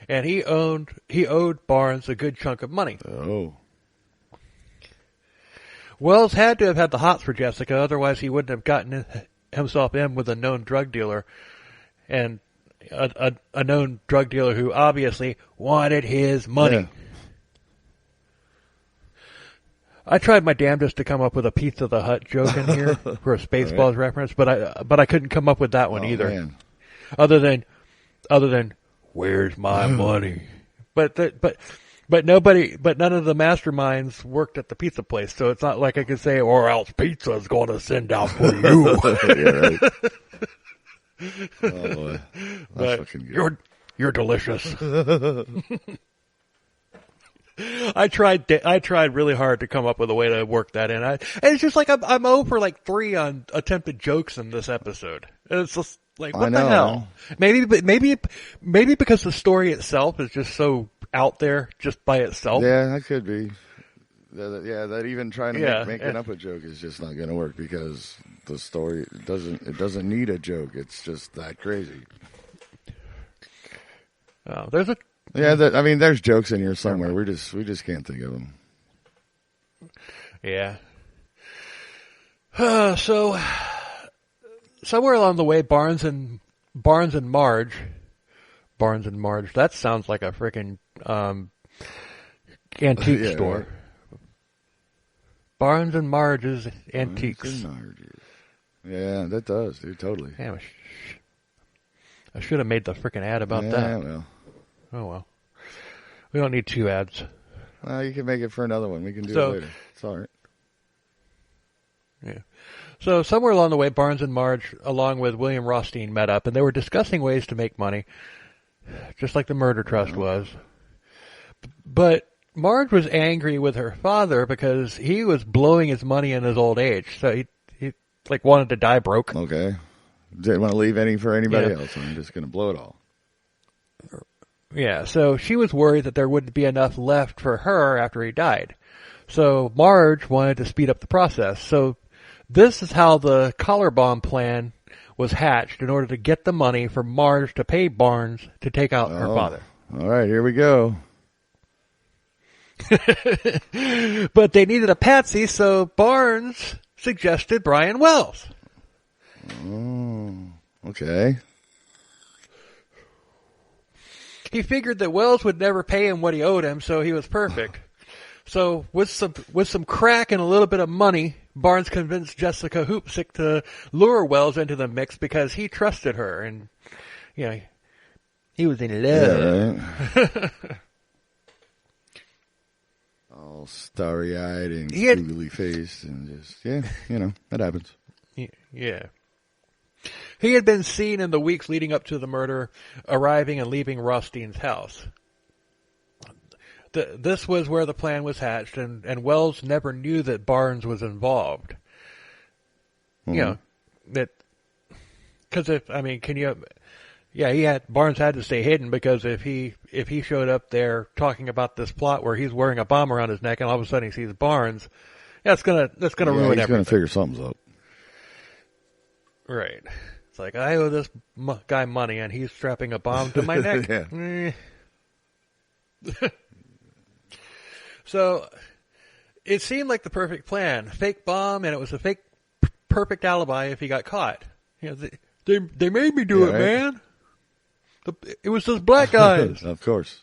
And he owed Barnes a good chunk of money. Oh. Wells had to have had the hots for Jessica, otherwise he wouldn't have gotten himself in with a known drug dealer. And a known drug dealer who obviously wanted his money. Yeah. I tried my damnedest to come up with a Pizza the Hut joke in here for a Spaceballs reference, but I couldn't come up with that one either. Man. Other than where's my money? But none of the masterminds worked at the pizza place, so it's not like I could say, or else pizza's going to send out for you. Yeah, right. Oh boy, that's fucking good. You're delicious. I tried really hard to come up with a way to work that in. And it's just like I'm 0 for 3 on attempted jokes in this episode. And it's just like, what the hell? Maybe because the story itself is just so out there, just by itself. Yeah, that could be. That even trying to making up a joke is just not going to work because the story doesn't need a joke. It's just that crazy. There's a. Yeah, there's jokes in here somewhere. We just can't think of them. Yeah. So somewhere along the way, Barnes and Marge. That sounds like a freaking antique store. Right. Barnes and Marge's Antiques. Yeah, that does, dude. Totally. Damn, I should have made the freaking ad about that. Yeah, well. Oh, well. We don't need 2 ads. Well, you can make it for another one. We can do it later. It's all right. Yeah. So somewhere along the way, Barnes and Marge, along with William Rothstein, met up, and they were discussing ways to make money, just like the murder trust was. But Marge was angry with her father because he was blowing his money in his old age. So he wanted to die broke. Okay. Didn't want to leave any for anybody else. I'm just going to blow it all. Yeah, so she was worried that there wouldn't be enough left for her after he died. So Marge wanted to speed up the process. So this is how the collar bomb plan was hatched in order to get the money for Marge to pay Barnes to take out her father. All right, here we go. But they needed a patsy, so Barnes suggested Brian Wells. Oh, okay. He figured that Wells would never pay him what he owed him, so he was perfect. So with some crack and a little bit of money, Barnes convinced Jessica Hoopsick to lure Wells into the mix because he trusted her, and he was in love. Yeah, right. All starry-eyed and googly-faced, and just that happens. Yeah. He had been seen in the weeks leading up to the murder, arriving and leaving Rothstein's house. This was where the plan was hatched, and Wells never knew that Barnes was involved. Mm-hmm. Because Yeah, Barnes had to stay hidden because if he showed up there talking about this plot where he's wearing a bomb around his neck and all of a sudden he sees Barnes, that's gonna ruin everything. He's gonna figure something's up. Right. It's like, I owe this guy money and he's strapping a bomb to my neck. So it seemed like the perfect plan. Fake bomb, and it was a fake perfect alibi if he got caught. You know, they made me do it, right? Man. It was those black guys. Of course.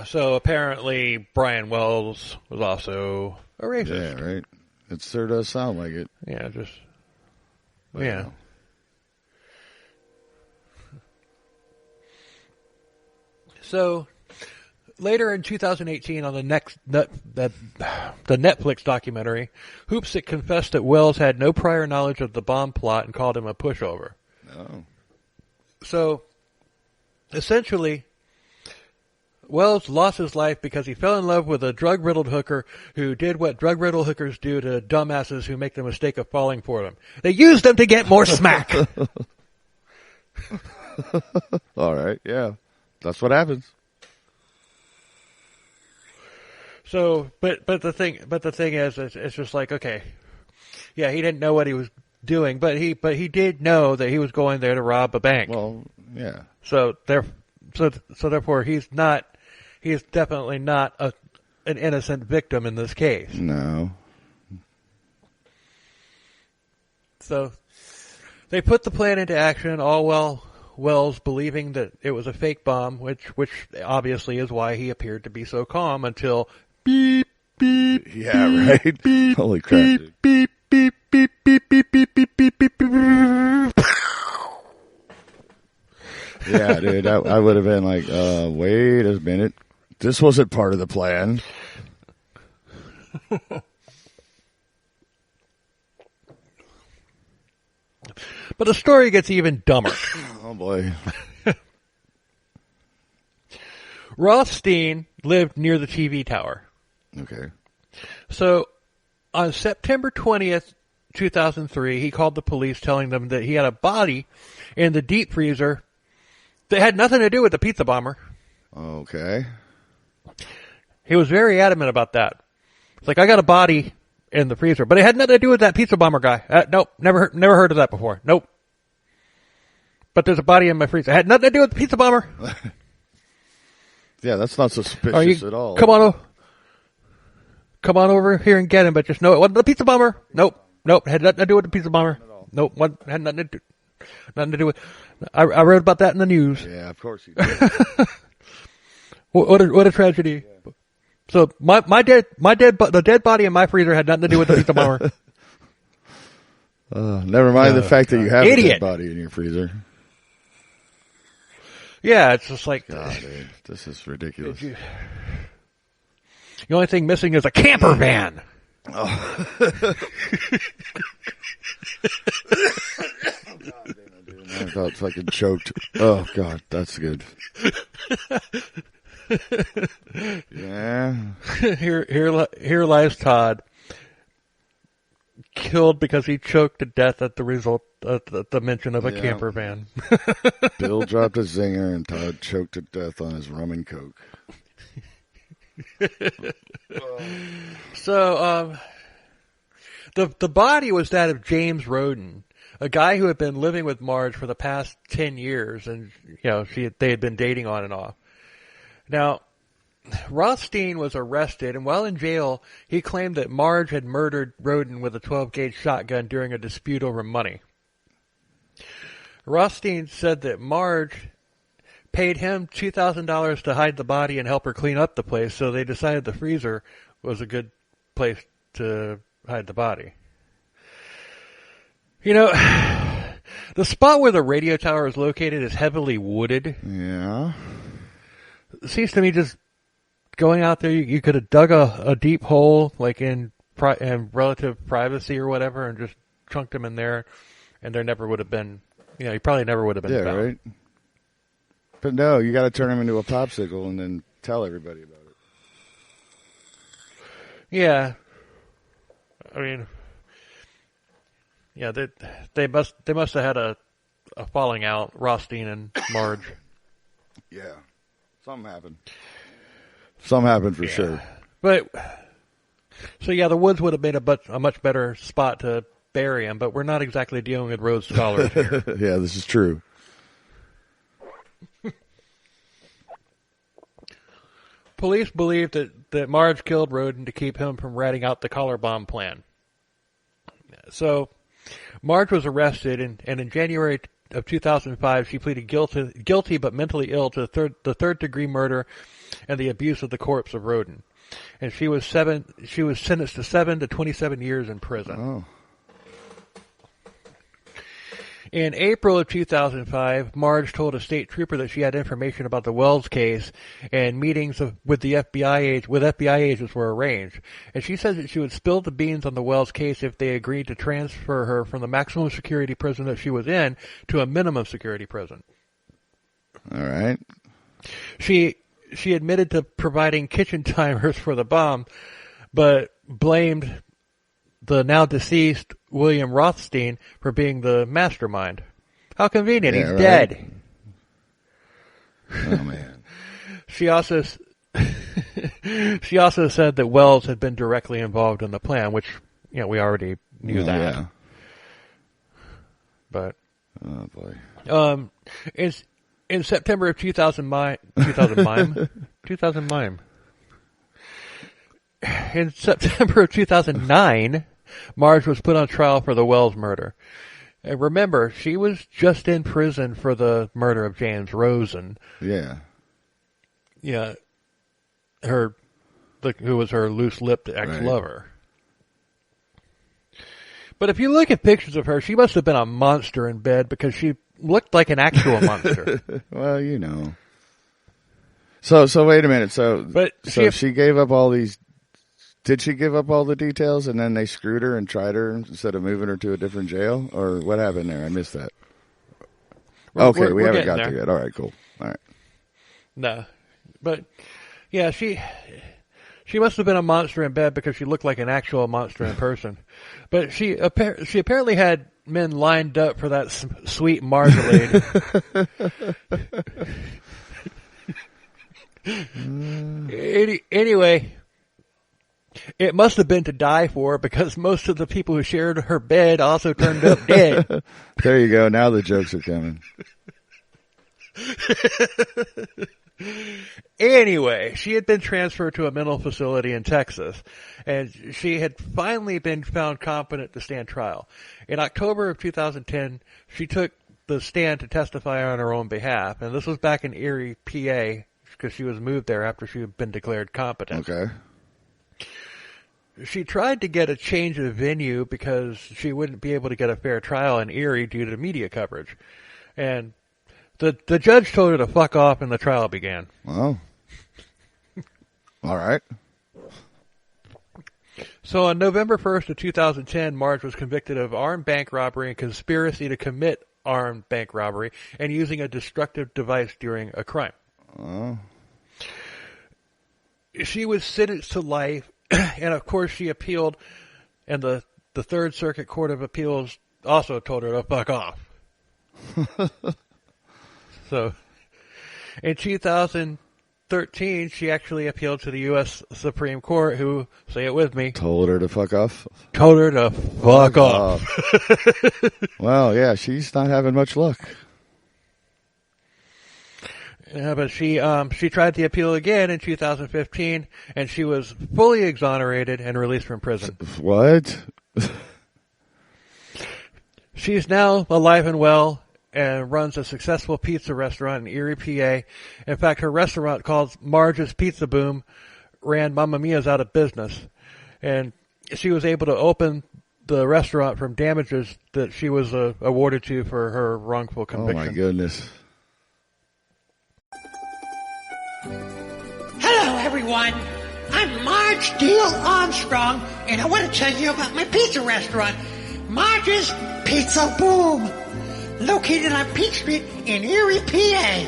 So apparently Brian Wells was also a racist. Yeah, right. It sure does sound like it. Yeah, But, yeah. So later in 2018, on the Netflix documentary, Hoopsick confessed that Wells had no prior knowledge of the bomb plot and called him a pushover. Oh. So essentially, Wells lost his life because he fell in love with a drug-riddled hooker who did what drug-riddled hookers do to dumbasses who make the mistake of falling for them. They use them to get more smack. All right, yeah. That's what happens. So, but the thing is, it's just like, okay, yeah, he didn't know what he was doing, but he did know that he was going there to rob a bank. Well, yeah. So therefore, he's definitely not an innocent victim in this case. No. So they put the plan into action, all while Wells believing that it was a fake bomb, which obviously is why he appeared to be so calm until beep beep. Yeah, beep, right. Beep, Holy crap! Beep beep beep beep beep beep beep beep beep beep. Yeah, dude, I would have been like, wait a minute, this wasn't part of the plan. But the story gets even dumber. Oh boy. Rothstein lived near the TV tower. Okay. So on September 20th, 2003, he called the police telling them that he had a body in the deep freezer that had nothing to do with the pizza bomber. Okay. He was very adamant about that. It's like, I got a body in the freezer, but it had nothing to do with that pizza bomber guy. Nope, never heard of that before. Nope. But there's a body in my freezer. It had nothing to do with the pizza bomber. Yeah, that's not suspicious at all. Come on over here and get him, but just know it wasn't the pizza bomber. Nope. Had nothing to do with the pizza bomber. Nope. Had nothing to do with. I read about that in the news. Yeah, of course you did. What a tragedy. Yeah. So the dead body in my freezer had nothing to do with the pizza bomber. Never mind the fact that you have a dead body in your freezer. Yeah, it's just like, God, dude, this is ridiculous. The only thing missing is a camper van. Oh. I got fucking choked. Oh God, that's good. Yeah. Here lies Todd, killed because he choked to death at the result of the mention of a camper van. Bill dropped a zinger and Todd choked to death on his rum and coke. So, the body was that of James Roden, a guy who had been living with Marge for the past 10 years, and they had been dating on and off. Now, Rothstein was arrested, and while in jail, he claimed that Marge had murdered Roden with a 12-gauge shotgun during a dispute over money. Rothstein said that Marge paid him $2,000 to hide the body and help her clean up the place, so they decided the freezer was a good place to hide the body. The spot where the radio tower is located is heavily wooded. Yeah. It seems to me just going out there, you could have dug a deep hole, like in relative privacy or whatever, and just chunked him in there, and there never would have been, he probably never would have been found. Right. But no, you got to turn them into a popsicle and then tell everybody about it. Yeah. I mean, yeah, they must have had a falling out, Rothstein and Marge. Yeah. Something happened. Something happened for sure. But so yeah, the woods would have been a much better spot to bury him, but we're not exactly dealing with Rhodes Scholars here. Yeah, this is true. Police believe that Marge killed Roden to keep him from ratting out the collar bomb plan. So Marge was arrested, and in January of 2005, she pleaded guilty but mentally ill to the third degree murder and the abuse of the corpse of Roden. And she was sentenced to 7 to 27 years in prison. Oh. In April of 2005, Marge told a state trooper that she had information about the Wells case, and meetings with FBI agents were arranged. And she said that she would spill the beans on the Wells case if they agreed to transfer her from the maximum security prison that she was in to a minimum security prison. All right. She admitted to providing kitchen timers for the bomb, but blamed the now deceased William Rothstein for being the mastermind. How convenient. Yeah, he's right. dead. Oh, man. She also said that Wells had been directly involved in the plan, which, we already knew that. Yeah. But, oh, boy. in September of 2009, in September of 2009, Marge was put on trial for the Wells murder. And remember, she was just in prison for the murder of James Rosen. Yeah. Yeah. Who was her loose-lipped ex-lover. Right. But if you look at pictures of her, she must have been a monster in bed because she looked like an actual monster. Well, So wait a minute. She gave up all these. Did she give up all the details and then they screwed her and tried her instead of moving her to a different jail? Or what happened there? I missed that. Okay, we haven't got there yet. All right, cool. All right. No. But, yeah, she must have been a monster in bed because she looked like an actual monster in person. But she apparently had men lined up for that sweet marmalade. Anyway, it must have been to die for because most of the people who shared her bed also turned up dead. There you go. Now the jokes are coming. Anyway, she had been transferred to a mental facility in Texas, and she had finally been found competent to stand trial. In October of 2010, she took the stand to testify on her own behalf, and this was back in Erie, PA, because she was moved there after she had been declared competent. Okay. She tried to get a change of venue because she wouldn't be able to get a fair trial in Erie due to media coverage. And the judge told her to fuck off and the trial began. Well, all right. So on November 1st of 2010, Marge was convicted of armed bank robbery and conspiracy to commit armed bank robbery and using a destructive device during a crime. Oh. She was sentenced to life, and of course she appealed, and the Third Circuit Court of Appeals also told her to fuck off. So, in 2013, she actually appealed to the U.S. Supreme Court, who, say it with me, told her to fuck off? Told her to fuck off. Well, yeah, she's not having much luck. Yeah, but she tried the appeal again in 2015, and she was fully exonerated and released from prison. What? She's now alive and well and runs a successful pizza restaurant in Erie, PA. In fact, her restaurant called Marge's Pizza Boom ran Mamma Mia's out of business. And she was able to open the restaurant from damages that she was awarded to for her wrongful conviction. Oh, my goodness. Hello, everyone. I'm Marge Deal Armstrong, and I want to tell you about my pizza restaurant, Marge's Pizza Boom, located on Peach Street in Erie, PA.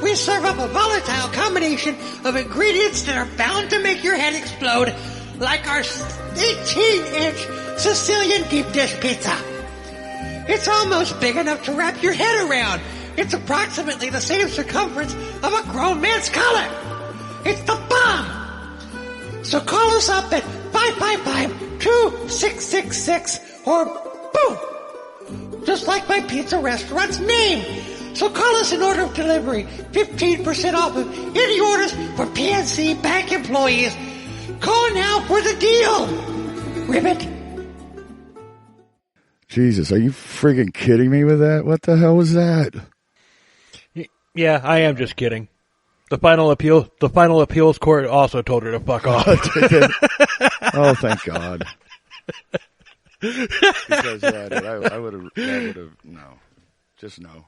we serve up a volatile combination of ingredients that are bound to make your head explode, like our 18-inch Sicilian deep dish pizza. It's almost big enough to wrap your head around. It's approximately the same circumference of a grown man's collar. It's the bomb. So call us up at 555-2666 or boom, just like my pizza restaurant's name. So call us in order of delivery. 15% off of any orders for PNC Bank employees. Call now for the deal. Ribbit. Jesus, are you friggin' kidding me with that? What the hell was that? Yeah, I am just kidding. The final appeals court also told her to fuck off. Oh, thank God. Because I would have no, just no.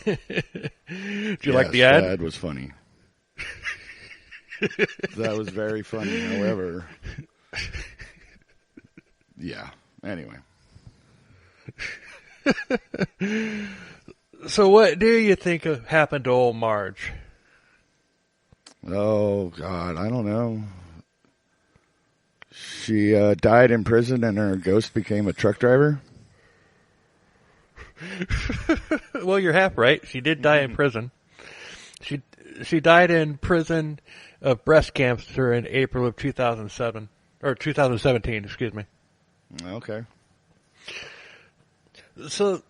Do you like the ad? The ad was funny. That was very funny. However, yeah. Anyway. So what do you think happened to old Marge? Oh, God, I don't know. She died in prison and her ghost became a truck driver? Well, you're half right. She did die in prison. She died in prison of breast cancer in April of 2007. Or 2017, excuse me. Okay. So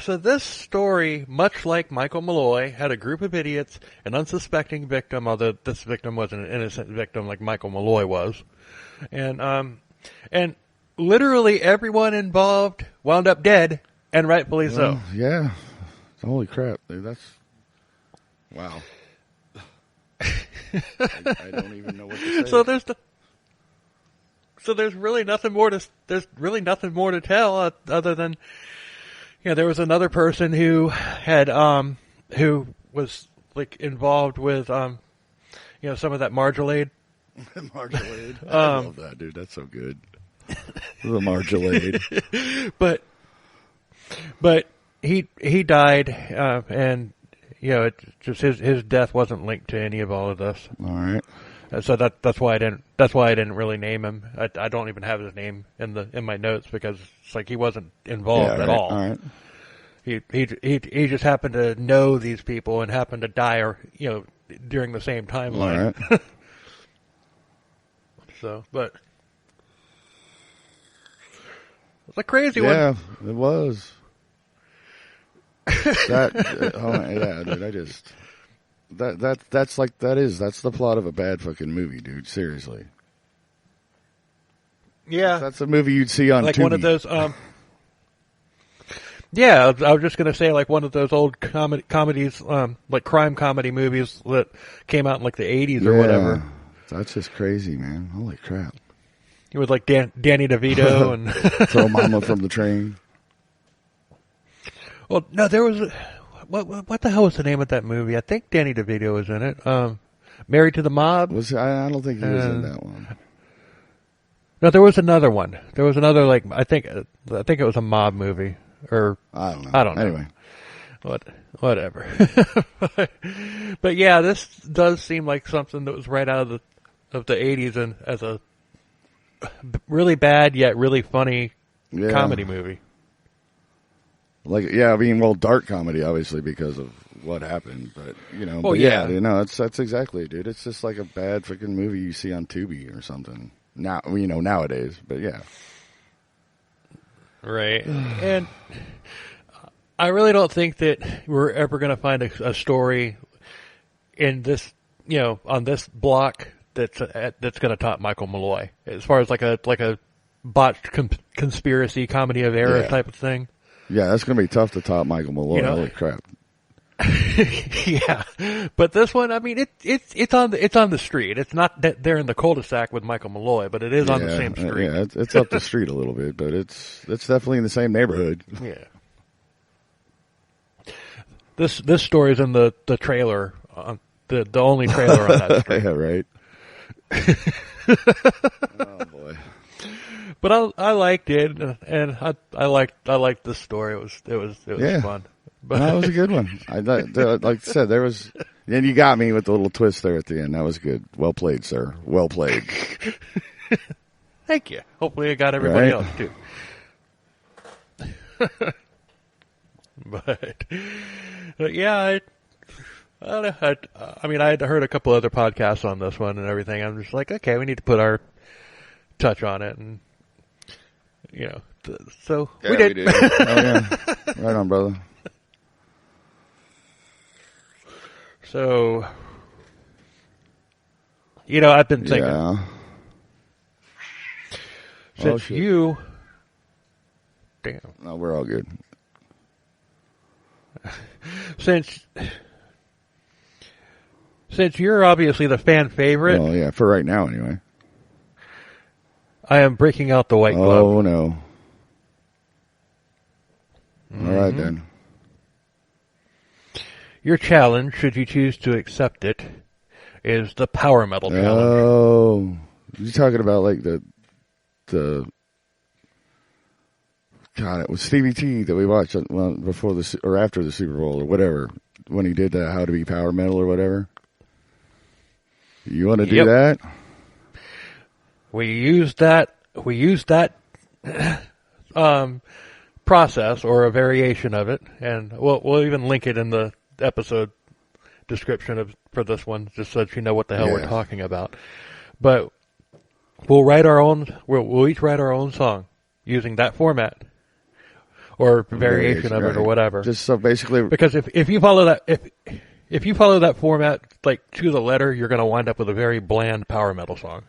this story, much like Michael Malloy, had a group of idiots, an unsuspecting victim, although this victim wasn't an innocent victim like Michael Malloy was. And literally everyone involved wound up dead, and rightfully so. Yeah. Holy crap, dude, that's... Wow. I don't even know what to say. So there's really nothing more to tell other than, there was another person who had who was like involved with some of that Marjolaide. Marjolaide. I love that, dude. That's so good. The Marjolaide. But he died, and it just his death wasn't linked to any of all of this. All right. So that's why I didn't really name him. I don't even have his name in my notes because it's like he wasn't involved at all. All right. He just happened to know these people and happened to die during the same timeline. All right. So, but it's a crazy one. Yeah, it was. Dude, that's the plot of a bad fucking movie, dude. Seriously. Yeah. That's a movie you'd see on like Tubi. One of those, yeah, I was just gonna say like one of those old comedies, like crime comedy movies that came out in like the 80s or whatever. That's just crazy, man. Holy crap. With like Danny DeVito and Throw Mama from the Train. Well, no, there was what the hell was the name of that movie? I think Danny DeVito was in it. Married to the Mob. I don't think he was in that one. No, there was another one. There was another I think it was a mob movie, or I don't know. Anyway, whatever. But yeah, this does seem like something that was right out of the 80s and as a really bad yet really funny comedy movie. Dark comedy, obviously, because of what happened, but, that's exactly it, dude. It's just like a bad freaking movie you see on Tubi or something. Now, nowadays, but yeah. Right. And I really don't think that we're ever going to find a story in this, on this block that's going to top Michael Malloy as far as like a botched conspiracy comedy of error type of thing. Yeah, that's going to be tough to top Michael Malloy. Holy crap. Yeah. But this one, I mean, it's on the street. It's not that they're in the cul-de-sac with Michael Malloy, but it is on the same street. Yeah, it's up the street a little bit, but it's definitely in the same neighborhood. Yeah. This story is in the trailer, the only trailer on that street. Yeah, right. Oh boy. But I liked it, and I liked the story. It was fun. But that was a good one. Like I said, there was, and you got me with the little twist there at the end. That was good. Well played, sir. Well played. Thank you. Hopefully, I got everybody else too. but yeah, I don't know. I mean, I had heard a couple other podcasts on this one and everything. I'm just like, okay, we need to put our touch on it, and so Yeah, we did. Oh, yeah. Right on, brother. So, I've been thinking. Yeah. Since damn. No, we're all good. Since you're obviously the fan favorite, Well, yeah, for right now anyway. I am breaking out the white glove. Oh, no. All right, then. Your challenge, should you choose to accept it, is the power metal challenge. Oh. You're talking about like the God, it was Stevie T that we watched before or after the Super Bowl or whatever, when he did the How to Be Power Metal or whatever. You want to do that? We used that process or a variation of it, and we'll even link it in the episode description for this one, just so that you know what the hell we're talking about. But we'll each write our own song using that format or variation of it or whatever. Just so basically, because if you follow that if you follow that format like to the letter, you're going to wind up with a very bland power metal song.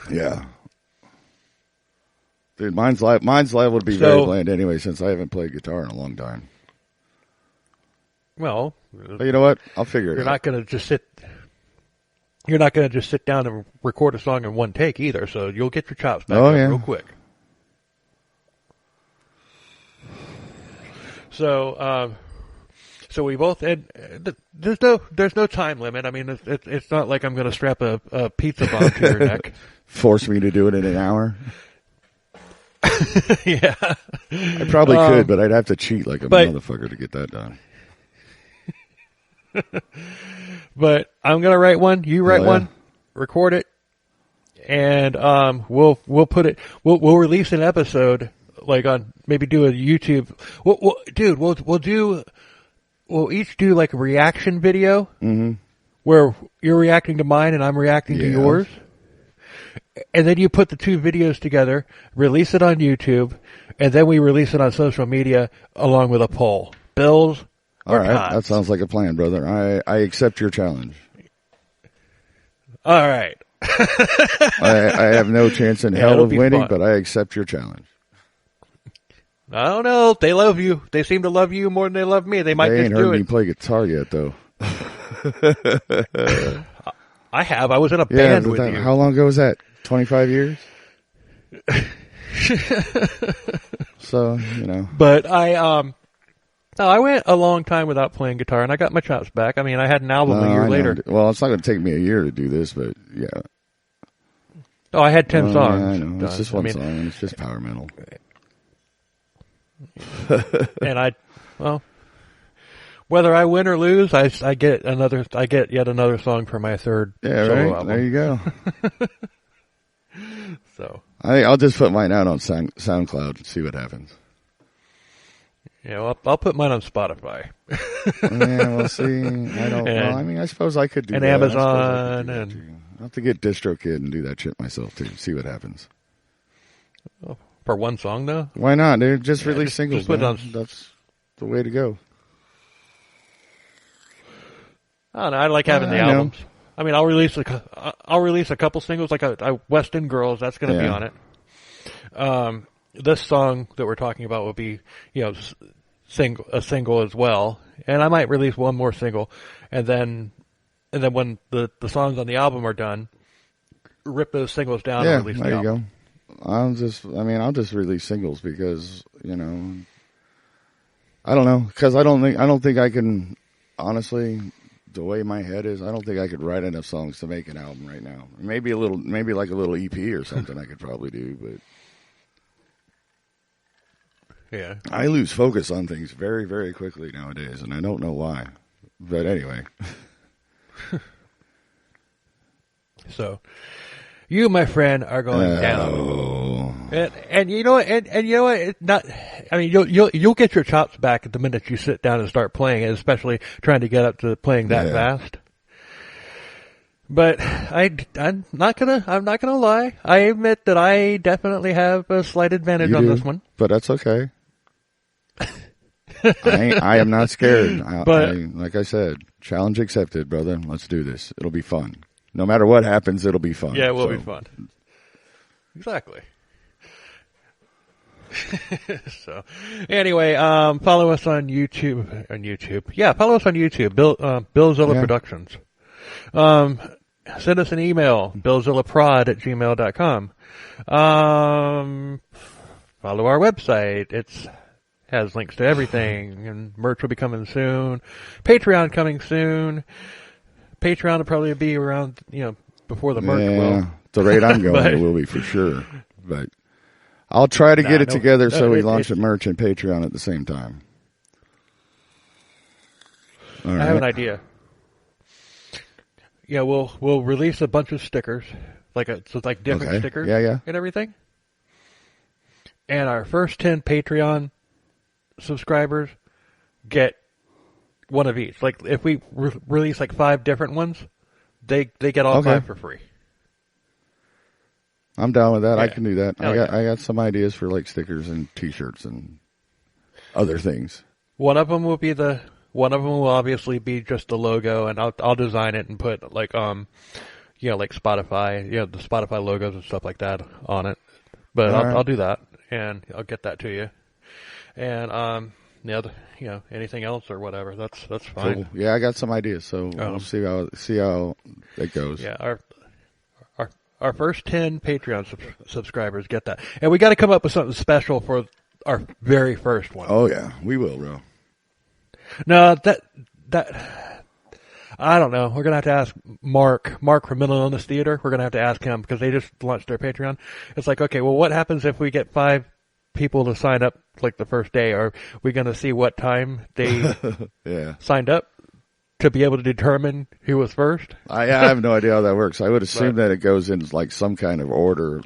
Yeah. Dude, mine's live would be very bland anyway, since I haven't played guitar in a long time. Well, but you know what? I'll figure it out. You're not going to just sit down and record a song in one take either, so you'll get your chops back up real quick. So we both had, there's no time limit. I mean, it's not like I'm going to strap a pizza bomb to your neck. Force me to do it in an hour. Yeah, I probably could, but I'd have to cheat like a motherfucker to get that done. But I'm gonna write one. You write one, record it, and we'll put it. We'll release an episode like on maybe do a YouTube. We'll each do like a reaction video where you're reacting to mine and I'm reacting to yours. And then you put the two videos together, release it on YouTube, and then we release it on social media along with a poll. Bills or all right, Tots? That sounds like a plan, brother. I accept your challenge. All right. I have no chance in hell of winning, but I accept your challenge. I don't know. They love you. They seem to love you more than they love me. They might just do it. They ain't heard me play guitar yet, though. I have. I was in a band with you. How long ago was that? 25 years? So, But I went a long time without playing guitar, and I got my chops back. I mean, I had an album a year later. Well, it's not going to take me a year to do this, but yeah. Oh, I had 10 songs. Yeah, I know. It's just one song, and it's just power metal. And whether I win or lose, I get yet another song for my third solo album. There you go. So I'll just put mine out on SoundCloud and see what happens. Yeah, well, I'll put mine on Spotify. Yeah, we'll see. I suppose I could do that. And Amazon. I'll have to get DistroKid and do that shit myself, too. See what happens. Oh, for one song, though? Why not, dude? Just release singles, just That's the way to go. I don't know. I like having the albums. I mean, I'll release a couple singles, like a West End Girls. That's going to be on it. This song that we're talking about will be, a single as well. And I might release one more single, and then when the songs on the album are done, rip those singles down and release the album. There you go. I'll just release singles because, I don't know, because I don't think I can, honestly, the way my head is, I don't think I could write enough songs to make an album right now. Maybe like a little EP or something I could probably do, but Yeah. I lose focus on things very, very quickly nowadays, and I don't know why. But anyway. So, you, my friend, are going down. And you know what? And you know what? It's not. I mean, you'll get your chops back at the minute you sit down and start playing it, especially trying to get up to playing that fast. But I'm not gonna lie. I admit that I definitely have a slight advantage on this one. But that's okay. I am not scared. Like I said, challenge accepted, brother. Let's do this. It'll be fun. No matter what happens, it'll be fun. Yeah, it will be fun. Exactly. So, anyway, follow us on YouTube. Yeah, follow us on YouTube. Billzilla Productions. Send us an email, billzillaprod@gmail.com. Follow our website. It's has links to everything, and merch will be coming soon. Patreon coming soon. Patreon will probably be around, before the merch will. The rate I'm going, it will be for sure. But I'll try to get it together so we launch a merch and Patreon at the same time. All right. I have an idea. Yeah, we'll release a bunch of stickers, different stickers, and everything. And our first 10 Patreon subscribers get one of each. Like if we release 5 different ones, they get all 5 for free. I'm down with that. Yeah. I can do that. I got some ideas for stickers and T-shirts and other things. One of them will obviously be just the logo, and I'll design it and put Spotify, the Spotify logos and stuff like that on it. But I'll do that, and I'll get that to you. And anything else or whatever, that's fine. Cool. Yeah, I got some ideas, so we'll see how it goes. Yeah, our first 10 Patreon subscribers get that, and we got to come up with something special for our very first one. Oh yeah, we will, bro. No, that I don't know. We're gonna have to ask Mark from Mental Illness Theater. We're gonna have to ask him because they just launched their Patreon. It's okay, well, what happens if we get 5 people to sign up the first day? Are we gonna see what time they signed up to be able to determine who was first? I have no idea how that works. I would assume that it goes in some kind of order.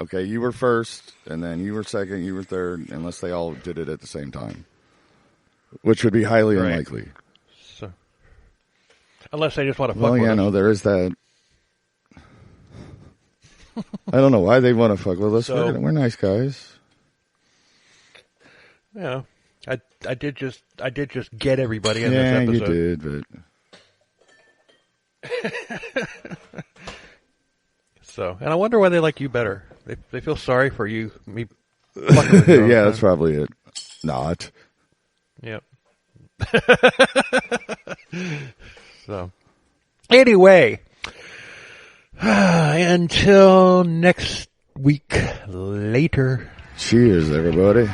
Okay, you were first, and then you were second, you were third, unless they all did it at the same time, which would be highly unlikely. So, unless they just want to fuck with us. No, there is that. I don't know why they want to fuck with us. We're nice guys. Yeah, I did just get everybody in this episode. Yeah, you did, but. So, and I wonder why they like you better. They feel sorry for you. Me. Yeah, that's probably it. Not. Yep. So, anyway, until next week, later. Cheers, everybody.